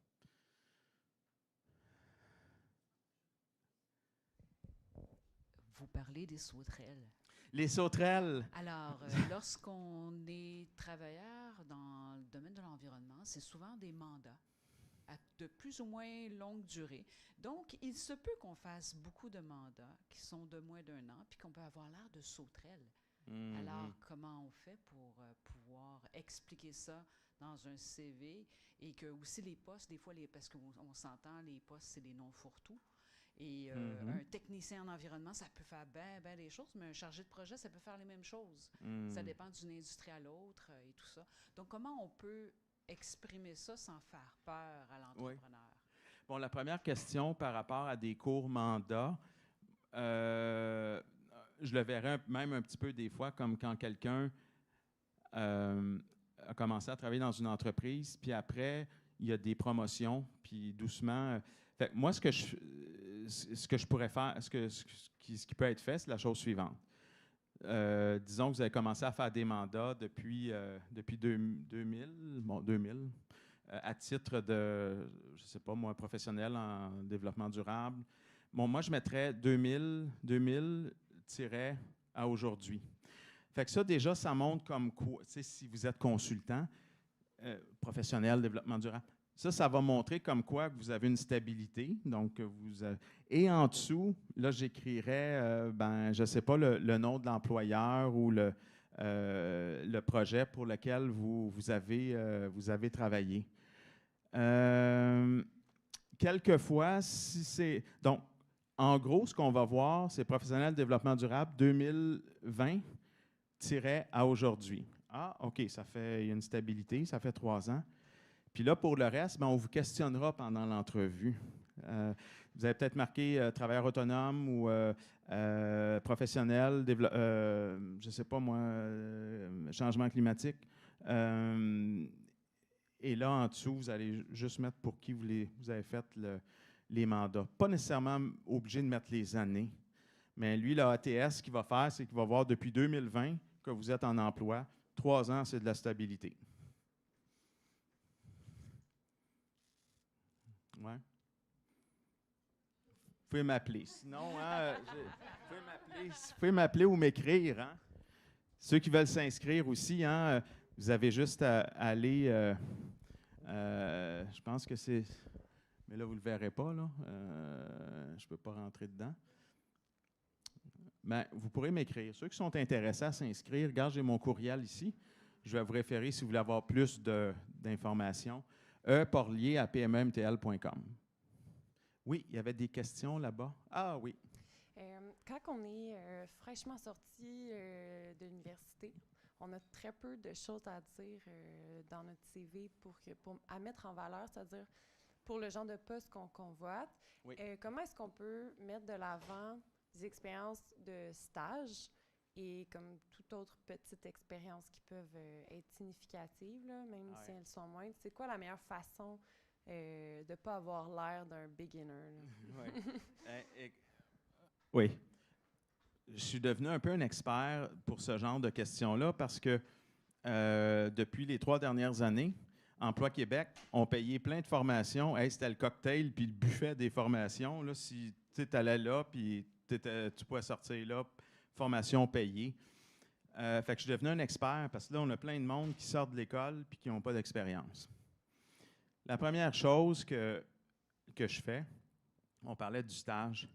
Vous parlez des sauterelles. Les sauterelles. Alors, lorsqu'on est travailleur dans le domaine de l'environnement, c'est souvent des mandats de plus ou moins longue durée. Donc, il se peut qu'on fasse beaucoup de mandats qui sont de moins d'1 an, puis qu'on peut avoir l'air de sauterelles. Mm-hmm. Alors, comment on fait pour pouvoir expliquer ça dans un CV et que aussi les postes, des fois, parce qu'on s'entend, les postes, c'est des noms fourre-tout. Et un technicien en environnement, ça peut faire bien des choses, mais un chargé de projet, ça peut faire les mêmes choses. Ça dépend d'une industrie à l'autre et tout ça. Donc, comment on peut exprimer ça sans faire peur à l'entrepreneur? Oui. Bon, la première question par rapport à des courts mandats, je le verrais même un petit peu des fois comme quand quelqu'un a commencé à travailler dans une entreprise, puis après, il y a des promotions, puis doucement... fait que moi, ce que je pourrais faire, ce qui peut être fait, c'est la chose suivante. Disons que vous avez commencé à faire des mandats depuis 2000, à titre de, je ne sais pas moi, professionnel en développement durable. Bon, moi, je mettrais 2000 à aujourd'hui. Fait que ça, déjà, ça montre comme quoi, si vous êtes consultant, professionnel, développement durable, ça va montrer comme quoi que vous avez une stabilité. Donc, et en dessous, là, j'écrirais, je ne sais pas, le nom de l'employeur ou le projet pour lequel vous avez travaillé. Quelquefois, si c'est... Donc, en gros, ce qu'on va voir, c'est professionnel développement durable 2020 à aujourd'hui. Ah, OK, il y a une stabilité, ça fait 3 ans. Puis là, pour le reste, on vous questionnera pendant l'entrevue. Vous avez peut-être marqué travailleur autonome ou professionnel, je ne sais pas moi, changement climatique. Et là, en dessous, vous allez juste mettre pour qui vous avez fait les mandats. Pas nécessairement obligé de mettre les années, mais lui, la ATS, ce qu'il va faire, c'est qu'il va voir depuis 2020 que vous êtes en emploi. 3 ans, c'est de la stabilité. Ouais. Vous pouvez m'appeler. Sinon, vous pouvez m'appeler ou m'écrire. Hein? Ceux qui veulent s'inscrire aussi, vous avez juste à aller... je pense que c'est... Mais là, vous ne le verrez pas. Là. Je ne peux pas rentrer dedans. Vous pourrez m'écrire. Ceux qui sont intéressés à s'inscrire, regarde, j'ai mon courriel ici. Je vais vous référer si vous voulez avoir plus d'informations. porlier@pmemtl.com. Oui, il y avait des questions là-bas. Ah oui. Quand on est fraîchement sorti de l'université, on a très peu de choses à dire dans notre CV à mettre en valeur, c'est-à-dire pour le genre de poste qu'on convoite. Oui. Comment est-ce qu'on peut mettre de l'avant des expériences de stage et comme toute autre petite expérience qui peuvent être significatives, là, même si elles sont moindres? C'est quoi la meilleure façon de ne pas avoir l'air d'un beginner? Oui. Je suis devenu un peu un expert pour ce genre de questions-là parce que depuis les 3 dernières années, Emploi Québec ont payé plein de formations. Hey, c'était le cocktail puis le buffet des formations. Là, si tu allais là puis tu pouvais sortir là, formation payée. Fait que je suis devenu un expert parce que là, on a plein de monde qui sort de l'école puis qui n'ont pas d'expérience. La première chose que je fais, on parlait du stage.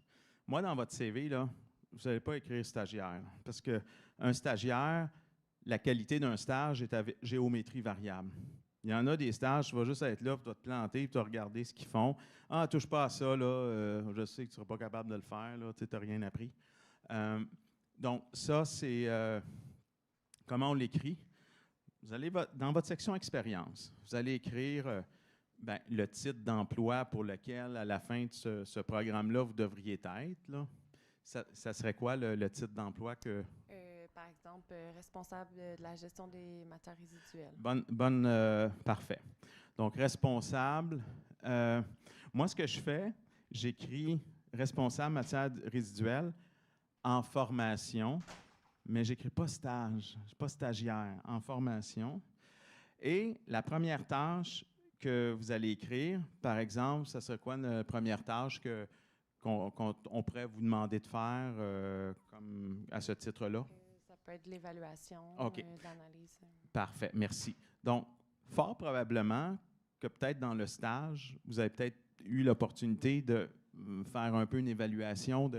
Moi, dans votre CV, là, vous n'allez pas écrire stagiaire parce qu'un stagiaire, la qualité d'un stage est à géométrie variable. Il y en a des stages, tu vas juste être là, tu vas te planter, tu vas regarder ce qu'ils font. Ah, touche pas à ça, là, je sais que tu ne seras pas capable de le faire, là, tu n'as rien appris. Donc, ça, c'est comment on l'écrit. Vous allez dans votre section expérience, vous allez écrire le titre d'emploi pour lequel, à la fin de ce programme-là, vous devriez être. Là. Ça serait quoi le titre d'emploi que... Par exemple, responsable de la gestion des matières résiduelles. Parfait. Donc, responsable. Moi, ce que je fais, j'écris responsable matières résiduelles en formation, mais je n'écris pas stage, je ne suis pas stagiaire, en formation. Et la première tâche que vous allez écrire, par exemple, ça serait quoi la première tâche qu'on pourrait vous demander de faire comme à ce titre-là? Ça peut être de l'évaluation, de l'analyse. Parfait, merci. Donc, fort probablement que peut-être dans le stage, vous avez peut-être eu l'opportunité de faire un peu une évaluation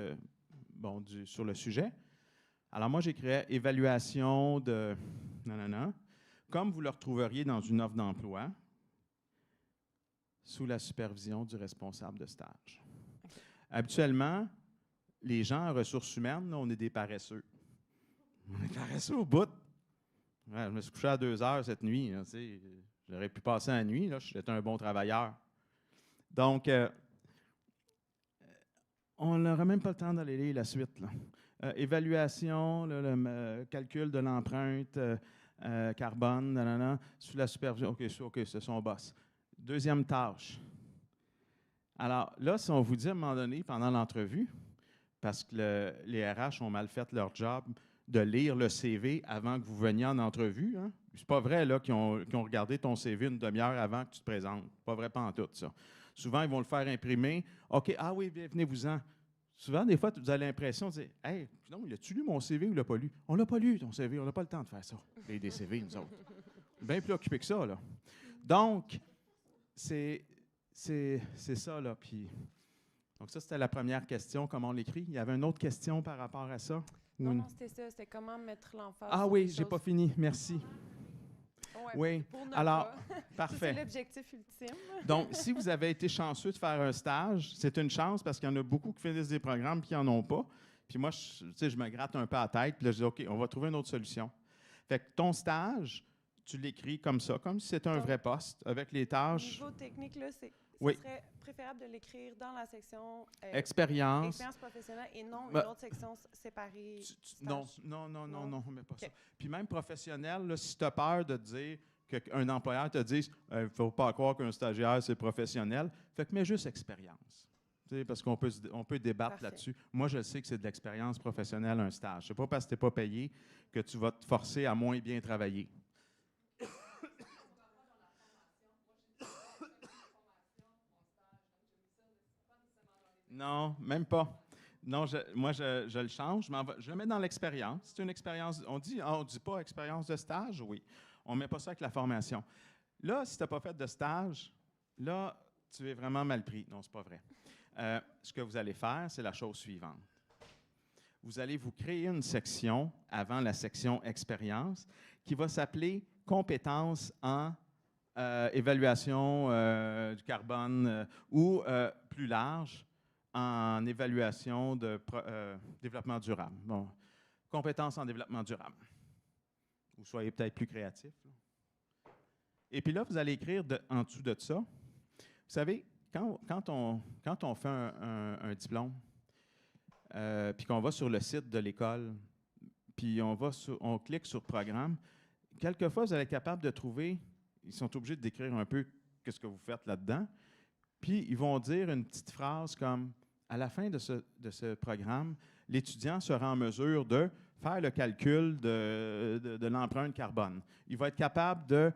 sur le sujet. Alors moi, j'écrirais évaluation de... comme vous le retrouveriez dans une offre d'emploi, sous la supervision du responsable de stage. Habituellement, les gens en ressources humaines, là, on est des paresseux. On est paresseux au bout. Ouais, je me suis couché à 2 heures cette nuit. Là, j'aurais pu passer la nuit. J'étais un bon travailleur. Donc, on n'aura même pas le temps d'aller lire la suite. Là. Évaluation, le calcul de l'empreinte carbone, nanana, sous la supervision. OK, c'est son boss. Deuxième tâche. Alors là, si on vous dit à un moment donné, pendant l'entrevue, parce que les RH ont mal fait leur job, de lire le CV avant que vous veniez en entrevue, hein? C'est pas vrai là, qu'ils ont regardé ton CV une demi-heure avant que tu te présentes. Pas vrai, pas en tout, ça. Souvent, ils vont le faire imprimer. OK, ah oui, venez-vous-en. Souvent, des fois, vous avez l'impression de dire « Hey, non, il a-tu lu mon CV ou il l'a pas lu? » On l'a pas lu, ton CV. On n'a pas le temps de faire ça. Des CV, nous autres. Bien plus occupés que ça, là. Donc, c'est ça, là. Puis, donc, ça, c'était la première question, comment on l'écrit. Il y avait une autre question par rapport à ça? Non, c'était ça. C'était comment mettre l'emphase. Ah oui, j'ai pas fini. Merci. Ouais, oui. Pour ne Alors, pas. parfait. C'est l'objectif ultime. Donc, si vous avez été chanceux de faire un stage, c'est une chance parce qu'il y en a beaucoup qui finissent des programmes et qui n'en ont pas. Puis moi, je me gratte un peu la tête. Puis là, je dis, OK, on va trouver une autre solution. Fait que ton stage, tu l'écris comme ça, comme si c'était un vrai poste, avec les tâches. Au niveau technique, là, ce oui. serait préférable de l'écrire dans la section expérience professionnelle et non une autre section séparée. Non, mais pas ça. Puis même professionnel, là, si tu as peur de te dire qu'un employeur te dise « Il ne faut pas croire qu'un stagiaire, c'est professionnel », fait que mets juste expérience. Parce qu'on peut débattre là-dessus. Moi, je sais que c'est de l'expérience professionnelle, un stage. Ce n'est pas parce que tu n'es pas payé que tu vas te forcer à moins bien travailler. Non, même pas. Non, moi, je le change. Je le mets dans l'expérience. C'est une expérience. On dit pas expérience de stage? Oui. On ne met pas ça avec la formation. Là, si tu n'as pas fait de stage, là, tu es vraiment mal pris. Non, ce n'est pas vrai. Ce que vous allez faire, c'est la chose suivante. Vous allez vous créer une section avant la section expérience qui va s'appeler compétences en évaluation du carbone ou plus large, en évaluation de développement durable. Bon, compétences en développement durable. Vous soyez peut-être plus créatif. Et puis là, vous allez écrire en dessous de ça. Vous savez, quand on fait un diplôme, puis qu'on va sur le site de l'école, puis on clique sur programme, quelquefois, vous allez être capable de trouver, ils sont obligés de décrire un peu ce que vous faites là-dedans, puis ils vont dire une petite phrase comme « À la fin de ce programme, l'étudiant sera en mesure de faire le calcul de l'empreinte carbone. Il va être capable de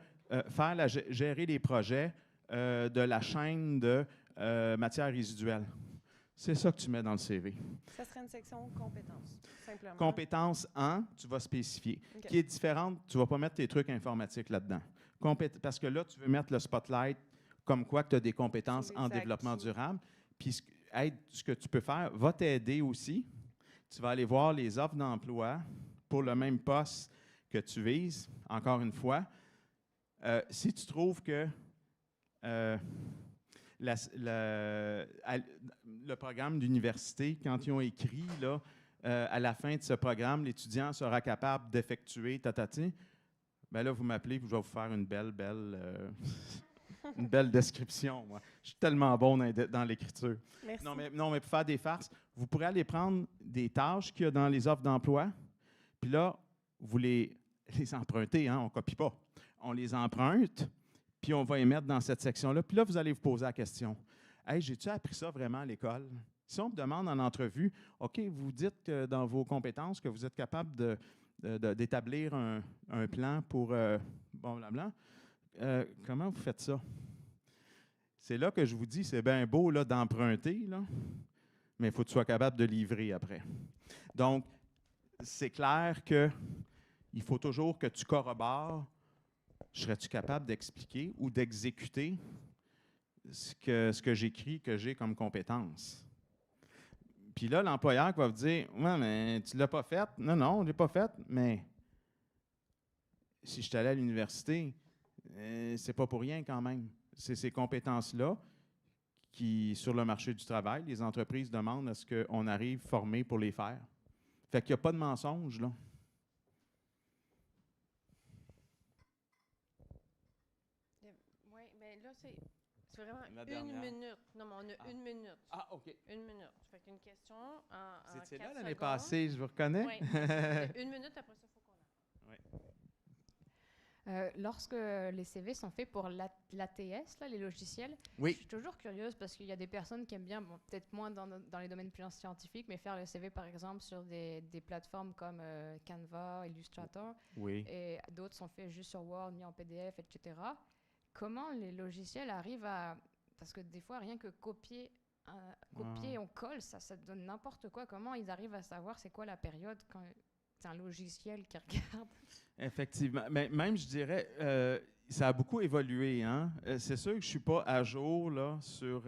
gérer les projets de la chaîne de matières résiduelles. » C'est ça que tu mets dans le CV. Ça serait une section compétences, simplement. Compétences en, tu vas spécifier. Okay. Qui est différente, tu ne vas pas mettre tes trucs informatiques là-dedans. Parce que là, tu veux mettre le spotlight comme quoi que tu as des compétences en développement durable. Puis ce que tu peux faire va t'aider aussi. Tu vas aller voir les offres d'emploi pour le même poste que tu vises, encore une fois. Si tu trouves que le programme d'université, quand ils ont écrit là, à la fin de ce programme, l'étudiant sera capable d'effectuer tatati, bien là, vous m'appelez et je vais vous faire une belle une belle description. Moi. Je suis tellement bon dans l'écriture. Non, mais pour faire des farces, vous pourrez aller prendre des tâches qu'il y a dans les offres d'emploi, puis là, vous les empruntez, hein, on ne copie pas. On les emprunte, puis on va les mettre dans cette section-là. Puis là, vous allez vous poser la question. « Hey, j'ai-tu appris ça vraiment à l'école? » Si on me demande en entrevue, « OK, vous dites que dans vos compétences que vous êtes capable d'établir un plan pour blablabla. Comment vous faites ça? » C'est là que je vous dis, c'est bien beau là, d'emprunter, là, mais il faut que tu sois capable de livrer après. Donc, c'est clair qu'il faut toujours que tu corrobores. Serais-tu capable d'expliquer ou d'exécuter ce que j'écris, que j'ai comme compétence? Puis là, l'employeur va vous dire, « Ouais, mais tu ne l'as pas fait. » Non, je ne l'ai pas fait, mais si je suis allé à l'université, c'est pas pour rien quand même. C'est ces compétences-là sur le marché du travail. Les entreprises demandent à ce qu'on arrive formé pour les faire. Fait qu'il n'y a pas de mensonge, là. Oui, bien là, c'est vraiment La une dernière. minute. Non, mais on a une minute. Ah, OK. Une minute. Fait qu'une question en C'était 4 là l'année secondes. passée, je vous reconnais. Oui, une minute, après ça, il faut qu'on Lorsque les CV sont faits pour l'ATS, les logiciels, Oui. je suis toujours curieuse parce qu'il y a des personnes qui aiment bien, bon, peut-être moins dans les domaines plus scientifiques, mais faire le CV, par exemple, sur des plateformes comme Canva, Illustrator, Oui. et d'autres sont faits juste sur Word, mis en PDF, etc. Comment les logiciels arrivent à... Parce que des fois, rien que copier, on colle, ça donne n'importe quoi. Comment ils arrivent à savoir c'est quoi la période quand c'est un logiciel qui regarde? Effectivement. Mais même, je dirais, ça a beaucoup évolué. Hein? C'est sûr que je ne suis pas à jour là, sur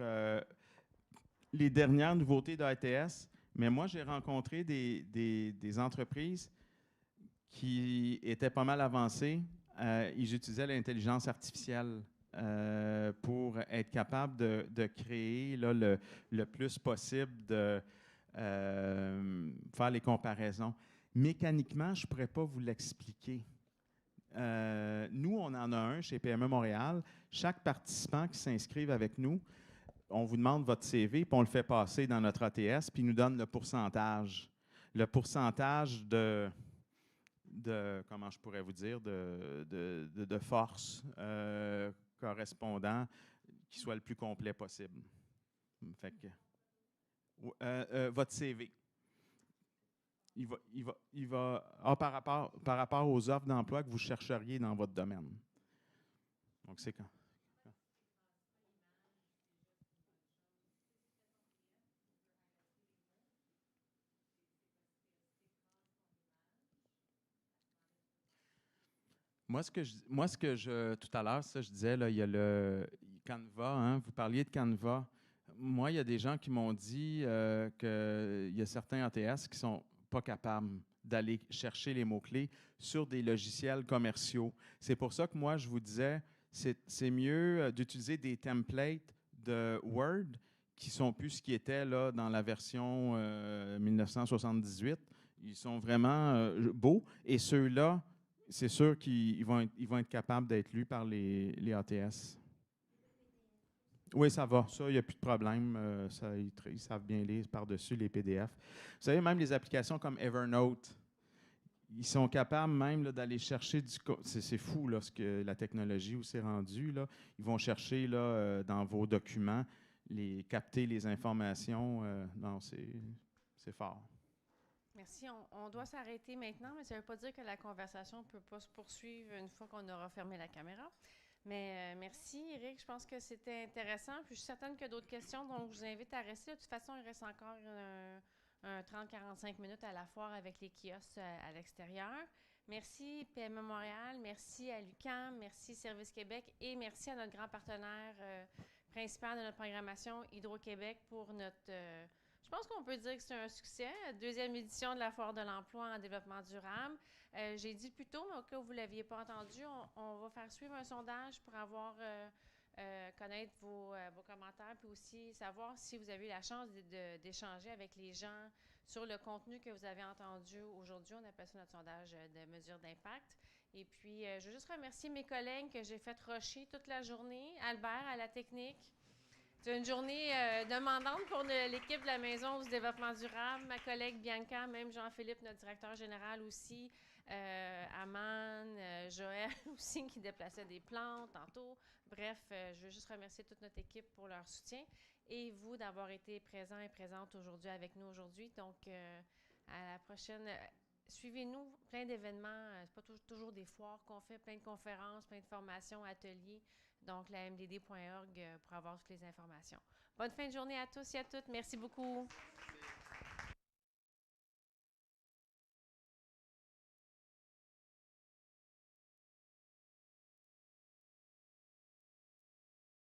les dernières nouveautés d'ATS, mais moi, j'ai rencontré des entreprises qui étaient pas mal avancées. Ils utilisaient l'intelligence artificielle pour être capables de créer là, le plus possible de faire les comparaisons. Mécaniquement, je ne pourrais pas vous l'expliquer. Nous, on en a un chez PME Montréal. Chaque participant qui s'inscrive avec nous, on vous demande votre CV, puis on le fait passer dans notre ATS, puis il nous donne le pourcentage. Le pourcentage de comment je pourrais vous dire, de force correspondant qui soit le plus complet possible. Fait que, votre CV. Il va par rapport aux offres d'emploi que vous chercheriez dans votre domaine. Donc, c'est quand? Tout à l'heure, ça, je disais, là, il y a le Canva, hein, vous parliez de Canva. Moi, il y a des gens qui m'ont dit qu'il y a certains ATS qui ne sont pas capables d'aller chercher les mots-clés sur des logiciels commerciaux. C'est pour ça que moi, je vous disais, c'est mieux d'utiliser des templates de Word qui sont plus ce qui était là, dans la version 1978. Ils sont vraiment beaux. Et ceux-là, c'est sûr qu'ils vont être capables d'être lus par les ATS. Oui, ça va. Ça, il n'y a plus de problème. Ils savent bien lire par-dessus les PDF. Vous savez, même les applications comme Evernote, ils sont capables même là, d'aller chercher du... C'est fou là, ce que la technologie où c'est rendu. Là. Ils vont chercher là, dans vos documents, capter les informations. Non, c'est fort. Merci. On doit s'arrêter maintenant, mais ça ne veut pas dire que la conversation ne peut pas se poursuivre une fois qu'on aura fermé la caméra. Mais merci, Éric. Je pense que c'était intéressant. Puis je suis certaine qu'il y a d'autres questions, donc je vous invite à rester. De toute façon, il reste encore 30-45 minutes à la foire avec les kiosques à l'extérieur. Merci PME Montréal, merci à l'UQAM, merci Service Québec et merci à notre grand partenaire principal de notre programmation, Hydro-Québec, pour notre... je pense qu'on peut dire que c'est un succès. Deuxième édition de la Foire de l'emploi en développement durable. J'ai dit plus tôt, mais au cas où vous ne l'aviez pas entendu, on va faire suivre un sondage pour connaître vos commentaires, puis aussi savoir si vous avez eu la chance d'échanger avec les gens sur le contenu que vous avez entendu aujourd'hui. On appelle ça notre sondage de mesure d'impact. Et puis, je veux juste remercier mes collègues que j'ai fait rusher toute la journée. Albert, à la technique. C'est une journée demandante pour l'équipe de la Maison du développement durable. Ma collègue Bianca, même Jean-Philippe, notre directeur général aussi, Aman, Joël aussi, qui déplaçait des plantes tantôt. Bref, je veux juste remercier toute notre équipe pour leur soutien et vous d'avoir été présents et présentes aujourd'hui avec nous aujourd'hui. Donc, à la prochaine. Suivez-nous, plein d'événements. C'est pas toujours des foires qu'on fait, plein de conférences, plein de formations, ateliers. Donc, la mdd.org pour avoir toutes les informations. Bonne fin de journée à tous et à toutes. Merci beaucoup.